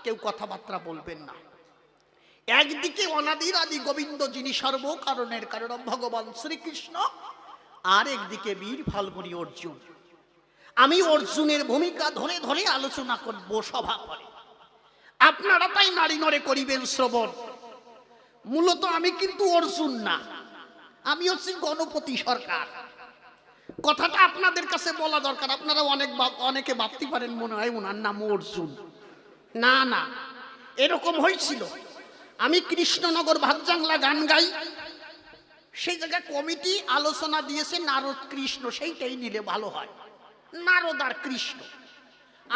Speaker 1: কেউ কথাবার্তা বলবেন না। একদিকে অনাদির আদি গোবিন্দ যিনি সর্বকারণের কারণ ভগবান শ্রীকৃষ্ণ, আর একদিকে বীর ফাল্গুনী অর্জুন। আমি অর্জুনের ভূমিকা ধরে ধরে আলোচনা করব সভা করে, আপনারা তাই নারী নরে করিবেন শ্রবণ। মূলত আমি কিন্তু অর্জুন না, আমি হচ্ছি গণপতি সরকার। কথাটা আপনাদের কাছে বলা দরকার। আপনারা অনেকে ভাবতে পারেন মনে হয় ওনার নাম অর্জুন। না না, এরকম হয়েছিল। আমি কৃষ্ণনগর ভাতজাংলা গান গাই, সেই জায়গায় কমিটি আলোচনা দিয়েছে নারদ কৃষ্ণ, সেইটাই নিলে ভালো হয়, নারদ আর কৃষ্ণ।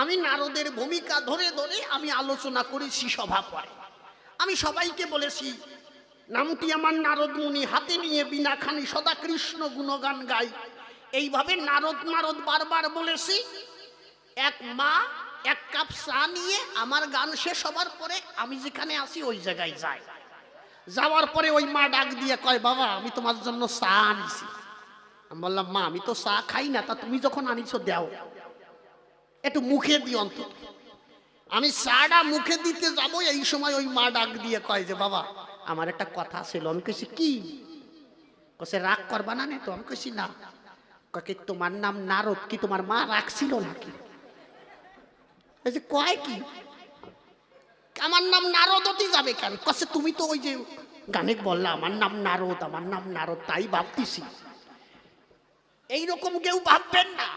Speaker 1: আমি নারদের ভূমিকা ধরে ধরে আমি আলোচনা করেছি সভা পরে। আমি সবাইকে বলেছি, নামটি আমার নারদ মুনি, হাতে নিয়ে বিনা খানি সদা কৃষ্ণ গুণগান গাই। এইভাবে নারদ নারদ বারবার বলেছি। এক মা এক কাপ চা নিয়ে আমার গান শেষ হবার পরে আমি যেখানে আসি ওই জায়গায় যাই। যাওয়ার পরে ওই মা ডাক দিয়ে কয়, বাবা আমি তোমার জন্য চা আনিছি। আমি বললাম, মা আমি তো চা খাই না, তা তুমি যখন আনিছো দাও, একটু মুখে দিও অন্তত। আমি চাটা মুখে দিতে যাবো, এই সময় ওই মা ডাক দিয়ে কয় যে, বাবা আমার একটা কথা ছিল। আমি কইছি কি? কইছে রাগ করবা না তো? আমি কইছি না। কয় তোমার নাম নারদ, কি তোমার মা রাখছিল নাকি? কয় কি আমার নাম নারদতি যাবে কেন? কছে তুমি তো ওই যে গানে বললা আমার নাম নারদ, আমার নাম নারদ, তাই ভাবতেছি। এইরকম কেউ ভাববেন না,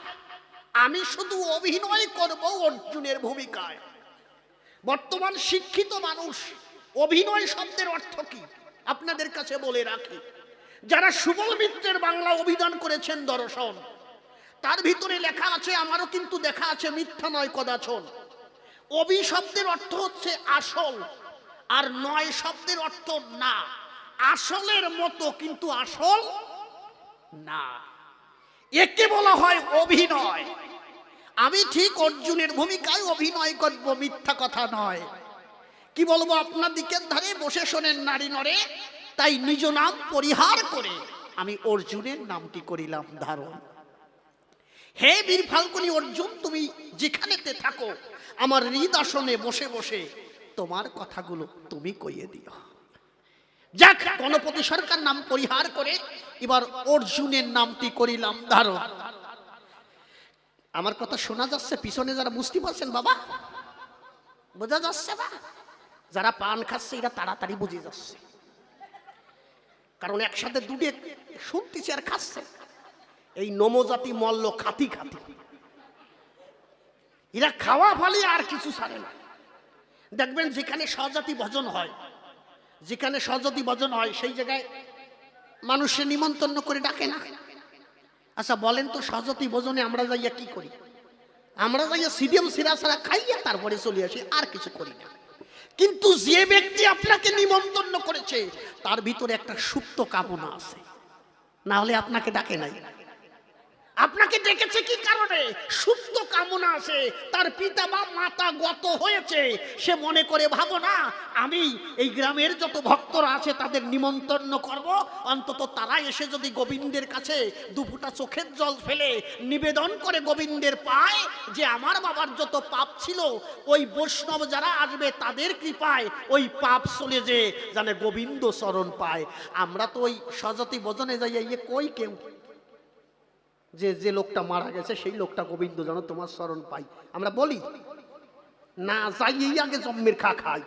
Speaker 1: আমি শুধু অভিনয় করব অর্জুনের ভূমিকায়। বর্তমান শিক্ষিত মানুষ অভিনয় শব্দের অর্থ কি আপনাদের কাছে বলে রাখি। যারা সুবল মিত্রের বাংলা অভিধান করেছেন দর্শন, তার ভিতরে লেখা আছে, আমারও কিন্তু দেখা আছে, মিথ্যা নয় কদাচন। অভি শব্দের অর্থ হচ্ছে আসল, আর নয় শব্দের অর্থ না। আসলের মতো কিন্তু আসল না, একে বলা হয় অভিনয়। আমি ঠিক অর্জুনের ভূমিকায় অভিনয় করব, মিথ্যা কথা নয়। কি বলবো আপনার দিকের ধারে বসে শোনেন নারী নরে, তাই নিজ নাম পরিহার করে আমি অর্জুনের নামটি করিলাম ধারণ। হে বীর ফাল্গুনী অর্জুন, তুমি যেখানেতে থাকো আমার হৃদয়াসনে বসে বসে তোমার কথাগুলো তুমি কইয়ে দিও। যাক, গণপতি সরকার নাম পরিহার করে এবার অর্জুনের নামটি করিলাম ধারণ। আমার কথা শোনা যাচ্ছে পিছনে যারা? বুঝতে পারছেন বাবা? বোঝা যাচ্ছে না? যারা পান খাচ্ছে এরা তাড়াতাড়ি বুঝে যাচ্ছে, কারণ একসাথে দুটো শুনতেছে আর খাচ্ছে। এই নমজাতি মল্ল খাতি খাতি, এরা খাওয়া ফলে আর কিছু ছাড়ে না। দেখবেন যেখানে স্বজাতি ভজন হয়, যেখানে স্বজাতি ভজন হয় সেই জায়গায় মানুষের নিমন্ত্রণ করে ডাকে না। আচ্ছা বলেন তো, স্বজাতি ভজনে আমরা যাইয়া কি করি? আমরা যাইয়া সিডিএম সিরা সারা খাইয়া তারপরে চলে আসি, আর কিছু করি না। কিন্তু যে ব্যক্তি আপনাকে নিমন্ত্রণ করেছে তার ভিতরে একটা সুপ্ত কামনা আছে, না হলে আপনাকে ডাকে নাই। আপনাকে ডেকেছে কি কারণে? সুপ্ত কামনা আছে, তার পিতা বা মাতা গত হয়েছে, সে মনে করে ভাবো না আমি এই গ্রামের যত ভক্তরা আছে তাদের নিমন্ত্রণ করব, অন্তত তারা এসে যদি গোবিন্দের কাছে দুফোঁটা চোখের জল ফেলে নিবেদন করে গোবিন্দের পায় যে আমার বাবার যত পাপ ছিল ওই বৈষ্ণব যারা আসবে তাদের কৃপায় ওই পাপ চলে যে জানে গোবিন্দ চরণ পায়। আমরা তো ওই সজতি ভজনে যাই, ইয়ে কই কেউ যে যে লোকটা মারা গেছে সেই লোকটা গোবিন্দ যেন তোমার শরণ পাই, আমরা বলি না? যাই আগে জম্মের খাই,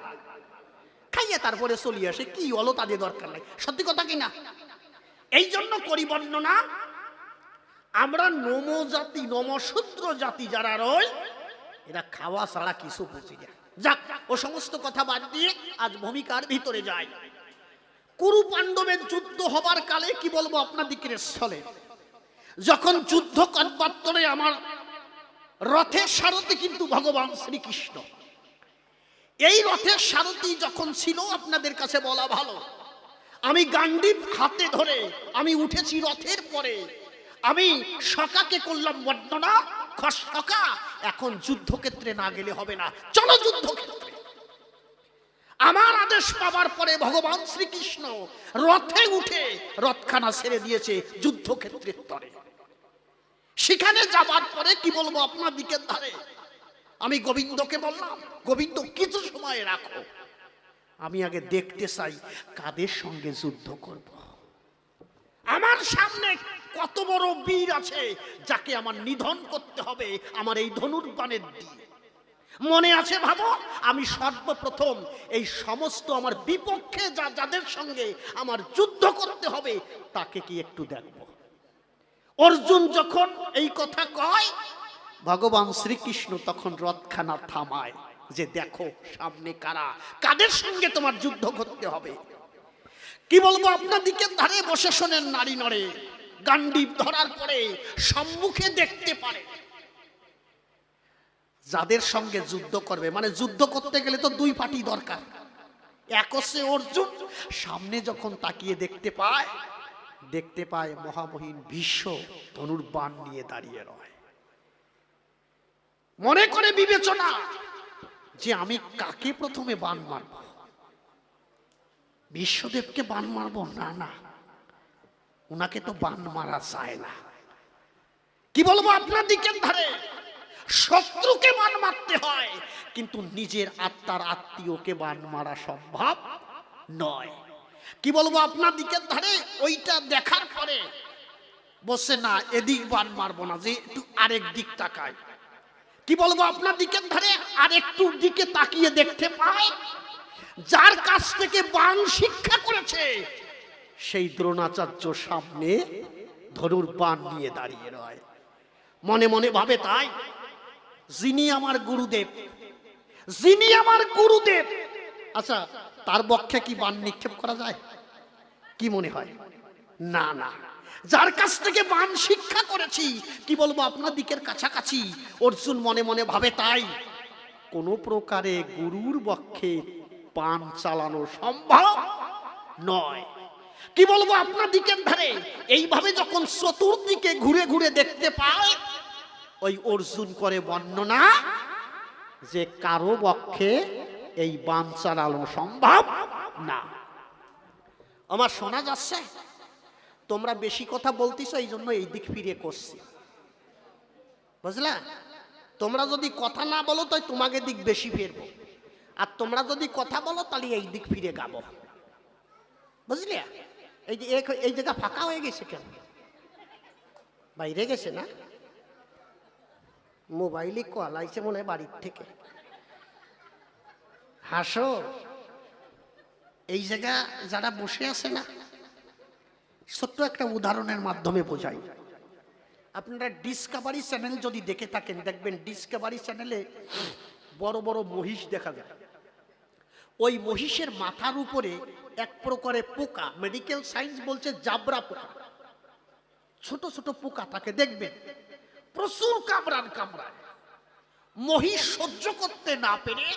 Speaker 1: খাইয়ে তারপরে চলি আসে, কি হলো তাদের দরকার নাই। সত্যি কথা কি না? এই জন্য করি বর্ণনা, আমরা নম জাতি নমশূদ্র জাতি যারা রয় এরা খাওয়া ছাড়া কিছু বুঝি না। যাক, ও সমস্ত কথা বাদ দিয়ে আজ ভূমিকার ভিতরে যাই। কুরু পাণ্ডবের যুদ্ধ হবার কালে কি বলবো আপনাদিকের স্থলে, যখন যুদ্ধ করবাত্তরে আমার রথের সারথি কিন্তু ভগবান শ্রীকৃষ্ণ। এই রথের সারথি যখন ছিল আপনাদের কাছে বলা ভালো, আমি গান্ডীব হাতে ধরে আমি উঠেছি রথের পরে, আমি সকাকে করলাম বর্ণনা, সকা এখন যুদ্ধক্ষেত্রে না গেলে হবে না, চলো যুদ্ধক্ষেত্রে। আমার আদেশ পাওয়ার পরে ভগবান শ্রীকৃষ্ণ রথে উঠে রথখানা ছেড়ে দিয়েছে যুদ্ধক্ষেত্রের তরে। সেখানে যাবার পরে কি বলবো আপনার দিকের ধারে আমি গোবিন্দকে বললাম, গোবিন্দ কিছু সময় রাখো, আমি আগে দেখতে চাই কাদের সঙ্গে যুদ্ধ করব। আমার সামনে কত বড় বীর আছে যাকে আমার নিধন করতে হবে আমার এই ধনুর্বাণের দিয়ে। মনে আছে ভাবো, আমি সর্বপ্রথম এই সমস্ত আমার বিপক্ষে যাদের সঙ্গে আমার যুদ্ধ করতে হবে তাকে কি একটু দেখব। অর্জুন যখন এই কথা কয়, ভগবান শ্রীকৃষ্ণ তখন রথখানা থামায় যে দেখো সামনে কারা, কাদের সঙ্গে তোমার যুদ্ধ করতে হবে। কি বলবো আপনার দিকের ধারে বসে শোনেন, নারী নড়ে, গান্ডীব ধরার পরে সম্মুখে দেখতে পারে যাদের সঙ্গে যুদ্ধ করবে, মানে যুদ্ধ করতে গেলে তো দুই পার্টি দরকার। এক হচ্ছে অর্জুন, সামনে যখন তাকিয়ে দেখতে পায় মহামহিম ভীষ্ম ধনুর্বাণ নিয়ে দাঁড়িয়ে রয়। মনে করে বিবেচনা যে আমি কাকে প্রথমে বাণ মারব, বিশ্বদেবকে বাণ মারবো না, না উনাকে তো বাণ মারা যায় না। কি বলবো আপনার দিকের ধারে শত্রুকে বাণ মারতে হয়, কিন্তু নিজের আত্মার আত্মীয়কে বাণ মারা সম্ভব নয়। কি বলবো আপনার দিকের ধারে ওইটা দেখার পরে বসে না এদিক বাণ মারবো না, যে একটু আরেক দিক তাকায়। কি বলবো আপনার দিকের ধারে আরেকটু দিকে তাকিয়ে দেখতে পায় যার কাছ থেকে বাণ শিক্ষা করেছে সেই দ্রোণাচার্য সামনে ধনুর্বাণ নিয়ে দাঁড়িয়ে রয়। মনে মনে ভাবে তাই যিনি আমার গুরুদেব, যিনি আমার গুরুদেব, আচ্ছা তার পক্ষে কি বাণ নিক্ষেপ করা যায়? কি মনে হয়? না না, যার কাছ থেকে বাণ শিক্ষা করেছি কি বলবো আপনার দিকের কাছাকাছি। অর্জুন মনে মনে ভাবে তাই কোনো প্রকারে গুরুর পক্ষে বাণ চালানো সম্ভব নয়। কি বলবো আপনার দিকের ধারে এইভাবে যখন চতুর্দিকে ঘুরে ঘুরে দেখতে পায়, ওই অর্জুন করে বর্ণনা যে কারো পক্ষে এই বাণ চালানো সম্ভব না। আমার শোনা যাচ্ছে? তোমরা বেশি কথা বলতেছো এই জন্য এই দিক ফিরে করছি, বুঝলা? তোমরা যদি কথা না বলো তাই তোমাকে দিক বেশি ফিরবো, আর তোমরা যদি কথা বলো তাহলে এই দিক ফিরে গাবো, বুঝলে? এই যে এই জায়গা ফাঁকা হয়ে গেছে কেন? বাইরে গেছে না? মোবাইলে কল আইছে মনে হয় বাড়ির থেকে। হাসো, এই জায়গা যারা বসে আছে না, ছোট্ট একটা উদাহরণের মাধ্যমে বোঝাই। আপনারা ডিসকভারি চ্যানেল যদি দেখে থাকেন দেখবেন ডিসকভারি চ্যানেলে বড় বড় মহিষ দেখা যায়। ওই মহিষের মাথার উপরে এক প্রকারের পোকা, মেডিকেল সায়েন্স বলছে জাবরা পোকা, ছোট ছোট পোকা থাকে দেখবেন, প্রচুর কামড়ায়। মহিষ সহ্য করতে না পেরে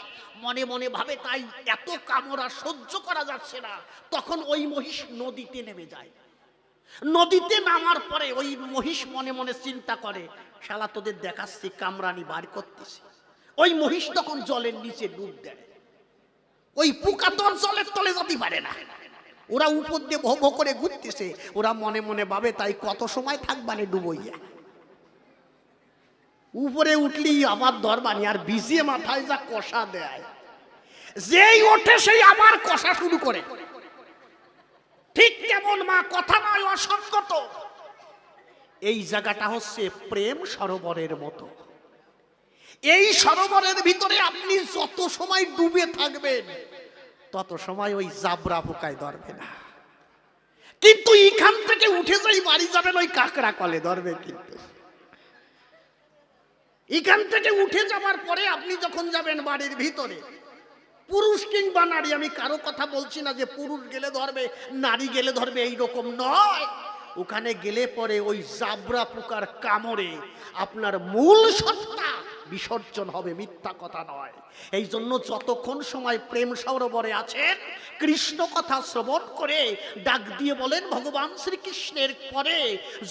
Speaker 1: মনে মনে ভাবে তাই এত কামড়া সহ্য করা যাচ্ছে না, তখন ওই মহিষ নদীতে নেমে যায়। নদীতে নামার পরে ওই মহিষ মনে মনে চিন্তা করে, শালা তোদের দেখাচ্ছি কামরানি বার করতেছি। ওই মহিষ তখন জলের নিচে ডুব দেয়। ওই পোকা তো জলের তলে যেতে পারে না, ওরা উপর দিয়ে ভো ভো করে ঘুরতেছে। ওরা মনে মনে ভাবে তাই কত সময় থাকবানে ডুবইয়া, উপরে উঠলি আবার ধরবানি। আর ভিজিয়ে মাথায় যা কষা দেয়, যেই ওঠে সেই আবার কষা শুরু করে। ঠিক কেমন মা কথা নয় অসঙ্গত। এই জায়গাটা হচ্ছে প্রেম সরোবরের মতো। এই সরোবরের ভিতরে আপনি যত সময় ডুবে থাকবেন তত সময় ওই জাবরা পোকায় ধরবে না, কিন্তু এখান থেকে উঠে যাই বাড়ি যাবেন ওই কাকড়া কলে ধরবে। কিন্তু এখান থেকে উঠে যাবার পরে আপনি যখন যাবেন বাড়ির ভিতরে, পুরুষ কিংবা নারী, আমি কারো কথা বলছি না যে পুরুষ গেলে ধরবে নারী গেলে ধরবে, এইরকম নয়। ওখানে গেলে পরে ওই জাবরা পোকার কামড়ে আপনার মূল সত্তা বিসর্জন হবে, মিথ্যা কথা নয়। এই জন্য যতক্ষণ সময় প্রেম সরোবরে আছেন, কৃষ্ণ কথা শ্রবণ করে ডাক দিয়ে বলেন ভগবান শ্রীকৃষ্ণের পরে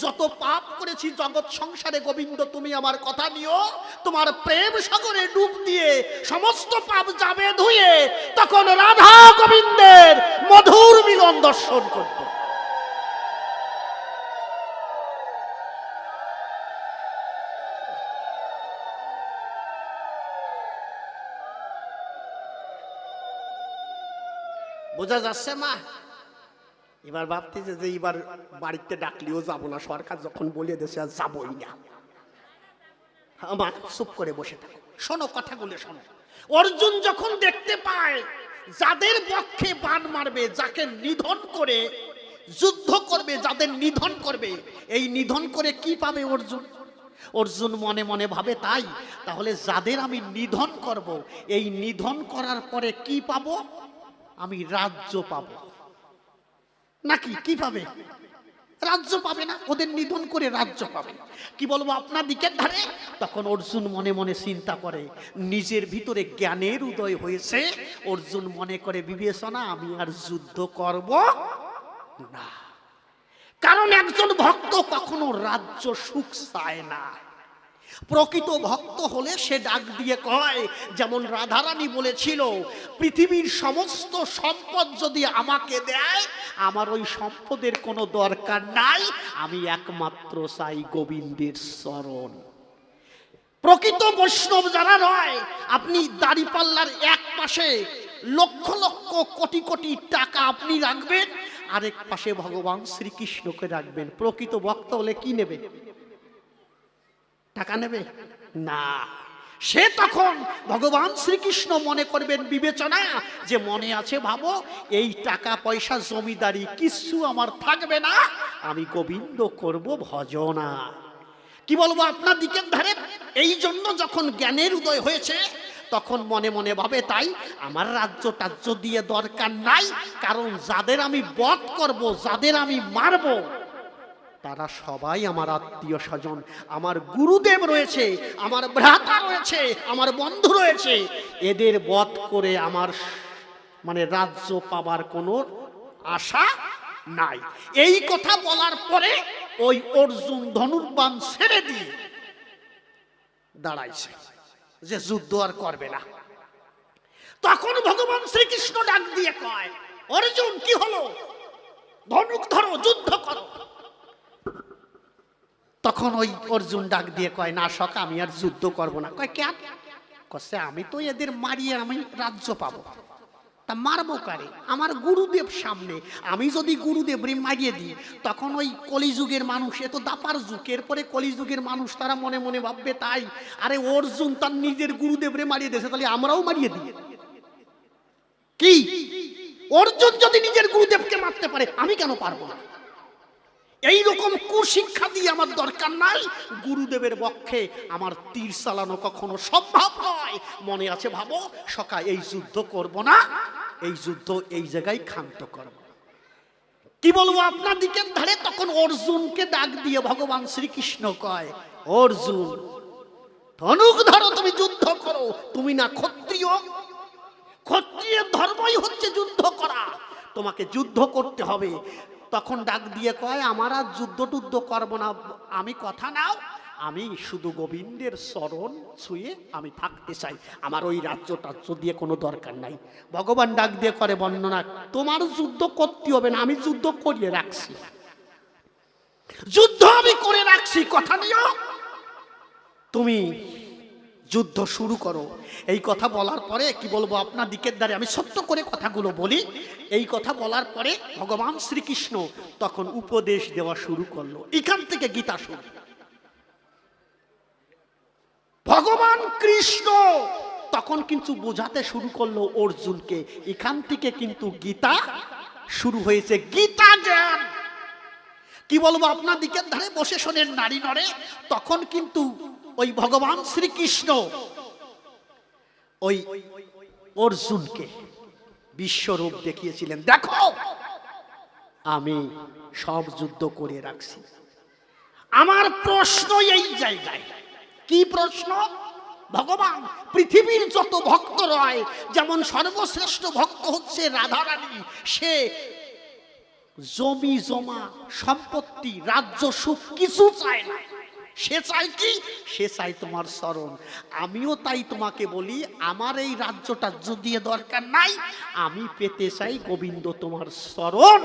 Speaker 1: যত পাপ করেছি জগৎ সংসারে, গোবিন্দ তুমি আমার কথা নিও, তোমার প্রেম সাগরে ডুব দিয়ে সমস্ত পাপ যাবে ধুয়ে, তখন রাধা গোবিন্দের মধুর মিলন দর্শন করব। বোঝা যাচ্ছে মা? এবার ভাবতেছে যে এবার বাড়িতে ডাকলেও যাবো না, সরকার যখন বলে দিয়েছে আর যাবোই না। আমার চুপ করে বসে থাকো, শোনো কথাগুলো শোনো। অর্জুন যখন দেখতে পায় যাদের পক্ষে বাণ মারবে, যাকে নিধন করে যুদ্ধ করবে, যাদের নিধন করবে, এই নিধন করে কি পাবে অর্জুন? অর্জুন মনে মনে ভাবে তাই তাহলে যাদের আমি নিধন করব, এই নিধন করার পরে কি পাবো? আমি রাজ্য পাবো। নাকি কি পাবে? রাজ্য পাবে না, ওদের নিধন করে রাজ্য পাবে। কি বলবো আপনার দিকের ধারে? তখন অর্জুন মনে মনে চিন্তা করে, নিজের ভিতরে জ্ঞানের উদয় হয়েছে। অর্জুন মনে করে বিবেচনা, আমি আর যুদ্ধ করব না। কারণ একজন ভক্ত কখনো রাজ্য সুখ চায় না। প্রকৃত ভক্ত হলে সে ডাক দিয়ে কয়, যেমন রাধারানী বলেছিল, পৃথিবীর সমস্ত সম্পদ যদি আমাকে দেয়, আমার ওই সম্পদের কোনো দরকার নাই, আমি একমাত্র চাই গোবিন্দের চরণ। প্রকৃত বৈষ্ণব যারা নয়, আপনি দাড়িপাল্লার এক পাশে লক্ষ লক্ষ কোটি কোটি টাকা আপনি রাখবেন, আরেক পাশে ভগবান শ্রীকৃষ্ণকে রাখবেন। প্রকৃত ভক্ত হলে কি নেবে? টাকা নেবে না। সে তখন ভগবান শ্রীকৃষ্ণ মনে করবেন বিবেচনা, যে মনে আছে ভাবো এই টাকা পয়সা জমিদারি কিছু আমার থাকবে না, আমি গোবিন্দ করব ভজনা। কি বলবো আপনার দিকের ধারে? এই জন্য যখন জ্ঞানের উদয় হয়েছে তখন মনে মনে ভাবে তাই আমার রাজ্য টাজ্য দিয়ে দরকার নাই, কারণ যাদের আমি বধ করব, যাদের আমি মারব, তারা সবাই আমার আত্মীয় স্বজন। আমার গুরুদেব রয়েছে, আমার ভ্রাতা রয়েছে, আমার বন্ধু রয়েছে, এদের বধ করে আমার মানে রাজ্য পাবার কোনো আশা নাই। এই কথা বলার পরে ওই অর্জুন ধনুর্বাণ ছেড়ে দিয়ে দাঁড়াইছে যে যুদ্ধ আর করবে না। তখন ভগবান শ্রীকৃষ্ণ ডাক দিয়ে কয়, অর্জুন কি হলো? ধনুক ধরো, যুদ্ধ করো। তখন ওই অর্জুন ডাক দিয়ে কয়, না সখা, আমি আর যুদ্ধ করব না। কয় কেন? কচ্ছে আমি তো এদের মারিয়ে আমি রাজ্য পাবো, তা মারবো কারে? আমার গুরুদেব সামনে, আমি যদি গুরুদেব মারিয়ে দিই, তখন ওই কলিযুগের মানুষ, এ তো দাপার যুগ, এরপরে কলিযুগের মানুষ তারা মনে মনে ভাববে তাই আরে অর্জুন তার নিজের গুরুদেবরে মারিয়ে দিয়েছে, তাহলে আমরাও মারিয়ে দিই। কি অর্জুন যদি নিজের গুরুদেবকে মারতে পারে, আমি কেন পারবো না? এইরকম কুশিক্ষা দিয়ে আমার দরকার নাই। গুরুদেবের পক্ষে আমার তীর চালানো কখনো সম্ভব নয়। মনে আছে ভাবো সখা, এই যুদ্ধ করব না, এই যুদ্ধ এই জায়গায় ক্ষান্ত করব। কি বলবো আপনার দিকের ধারে? তখন অর্জুনকে ডাক দিয়ে ভগবান শ্রীকৃষ্ণ কয়, অর্জুন ধনুক ধরো, তুমি যুদ্ধ করো। তুমি না ক্ষত্রিয়? ক্ষত্রিয়ের ধর্মই হচ্ছে যুদ্ধ করা। তোমাকে যুদ্ধ করতে হবে। তখন ডাক দিয়ে কয়, আমার আর যুদ্ধ টুদ্ধ করবো না, আমি কথা নাও, আমি শুধু গোবিন্দের চরণ ছুঁয়ে আমি থাকতে চাই, আমার ওই রাজ্য টাজ্য দিয়ে কোনো দরকার নাই। ভগবান ডাক দিয়ে করে বর্ণনা, তোমার যুদ্ধ করতে হবে না, আমি যুদ্ধ করিয়ে রাখছি, যুদ্ধ আমি করে রাখছি, কথা নিও, তুমি যুদ্ধ শুরু করো। এই কথা বলার পরে কি বলবো আপনার দিকের দ্বারে আমি সত্য করে কথাগুলো বলি। এই কথা বলার পরে ভগবান শ্রীকৃষ্ণ তখন উপদেশ দেওয়া শুরু করলো, এখান থেকে গীতা শুরু। ভগবান কৃষ্ণ তখন কিন্তু বোঝাতে শুরু করলো অর্জুনকে, এখান থেকে কিন্তু গীতা শুরু হয়েছে, গীতা জ্ঞান। কি বলবো আপনার দিকের ধারে বসে শোনেন নারী নরে। তখন কিন্তু ওই ভগবান শ্রীকৃষ্ণ ওই অর্জুনকে বিশ্বরূপ দেখিয়েছিলেন, দেখো আমি সব যুদ্ধ করে রাখছি। আমার প্রশ্ন এই জায়গায়, কি প্রশ্ন? ভগবান পৃথিবীর যত ভক্ত রয়, যেমন সর্বশ্রেষ্ঠ ভক্ত হচ্ছে রাধারানী, সে জমি জমা সম্পত্তি রাজ্য সুখ কিছু চায় না, সে চায় কি? সে চায় তোমার চরণ। আমিও তাই তোমাকে বলি, আমার এই রাজ্যটা যদি দরকার নাই, আমি পেতে চাই গোবিন্দ তোমার চরণ।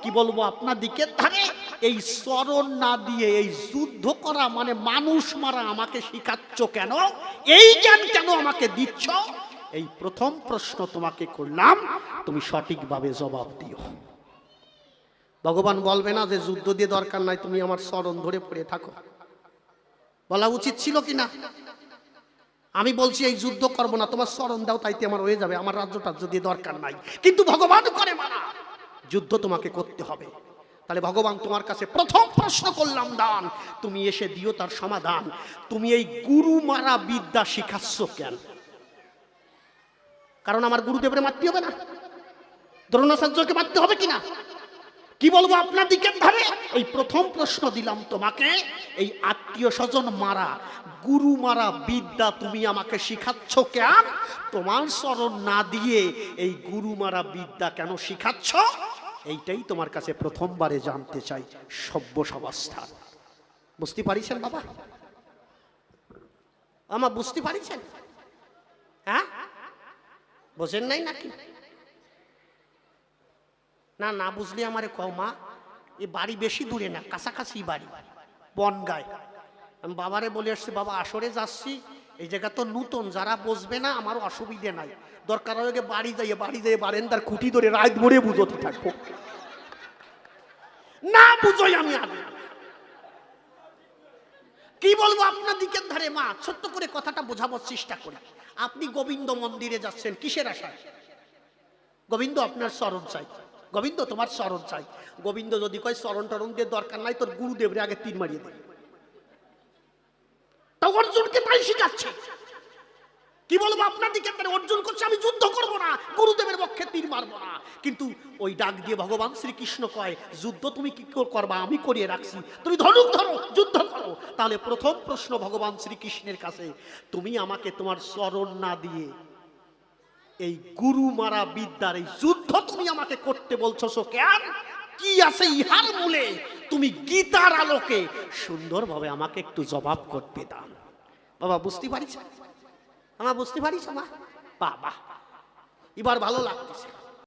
Speaker 1: কি বলবো আপনার দিকের ধারে, এই চরণ না দিয়ে এই যুদ্ধ করা মানে মানুষ মারা আমাকে শিখাচ্ছ কেন? এই জ্ঞান কেন আমাকে দিচ্ছ? এই প্রথম প্রশ্ন তোমাকে করলাম, তুমি সঠিকভাবে জবাব দিও। ভগবান বলবে না যে যুদ্ধ দিয়ে দরকার নাই, তুমি আমার চরণ ধরে পড়ে থাকো, বলা উচিত ছিল কি না? আমি বলছি এই যুদ্ধ করবো না, তোমার চরণ দাও, তাইতে আমার হয়ে যাবে, আমার রাজ্যটা যদি দরকার নাই। কিন্তু ভগবান করে মানা, যুদ্ধ তোমাকে করতে হবে। তাহলে ভগবান তোমার কাছে প্রথম প্রশ্ন করলাম দান, তুমি এসে দিও তার সমাধান। তুমি এই গুরু মারা বিদ্যা শিখাচ্ছ কেন? কারণ আমার গুরুদেবের মারতে হবে না, দ্রোণাচার্যকে মারতে হবে কিনা? কি বলবো আপনার দিকে ধারে, এই প্রথম প্রশ্ন দিলাম তোমাকে, এই আত্মীয় স্বজন মারা গুরু মারা বিদ্যা তুমি আমাকে শিখাচ্ছ কেন? তোমার চরণ না দিয়ে এই গুরু মারা বিদ্যা কেন শিখাচ্ছ? এইটাই তোমার কাছে প্রথমবারে জানতে চাই। সভ্য সমাজস্থান বুঝতে পারিছেন বাবা? আমার বুঝতে পারিছেন? হ্যাঁ, বোঝেন নাই নাকি? না না বুঝলে আমারে কও মা, এ বাড়ি বেশি দূরে না, কাছাকাছি বাড়ি, বনগায়। আমি বাবারে বলে আসছি, বাবা আসরে যাচ্ছি, এই জায়গা তো নূতন, যারা বসবে না আমার অসুবিধে নাই, দরকার হয়ে বাড়ি যাইয়ে বারেন্দার খুঁটি ধরে রাত ভরে বুঝতে থাকবো, না বুঝোই আমি আগে। কি বলবো আপনার দিকের ধারে মা, ছোট্ট করে কথাটা বোঝাবার চেষ্টা করি। আপনি গোবিন্দ মন্দিরে যাচ্ছেন কিসের আশায়? গোবিন্দ আপনার চরণ চাই, গোবিন্দ তোমার চরণ চাই। গোবিন্দ যদি কয় চরণ টরণ দিয়ে দরকার নাই, তোর গুরুদেবরে আগে তীর মারিয়ে দেবে। তা অর্জুনকে তাই শিখাচ্ছে। কি বলবো আপনার দিকে, অর্জুন করছে আমি যুদ্ধ করব না, গুরুদেবের পক্ষে তীর মারবো না। কিন্তু ওই ডাক দিয়ে ভগবান শ্রীকৃষ্ণ কয়, যুদ্ধ তুমি কি করবা, আমি করিয়ে রাখছি, তুমি ধনুক ধরো, যুদ্ধ করো। তাহলে প্রথম প্রশ্ন ভগবান শ্রীকৃষ্ণের কাছে, তুমি আমাকে তোমার চরণ না দিয়ে এই গুরু মারা বিদ্যার এই যুদ্ধ তুমি আমাকে করতে বলছো কেন? কি আছে ইহার মূলে? তুমি গীতার আলোকে সুন্দরভাবে আমাকে একটু জবাব করতে দাও। বাবা বুঝতে পারিস? আমার বুঝতে পারিস? আমার বাবা এবার ভালো লাগতেছে।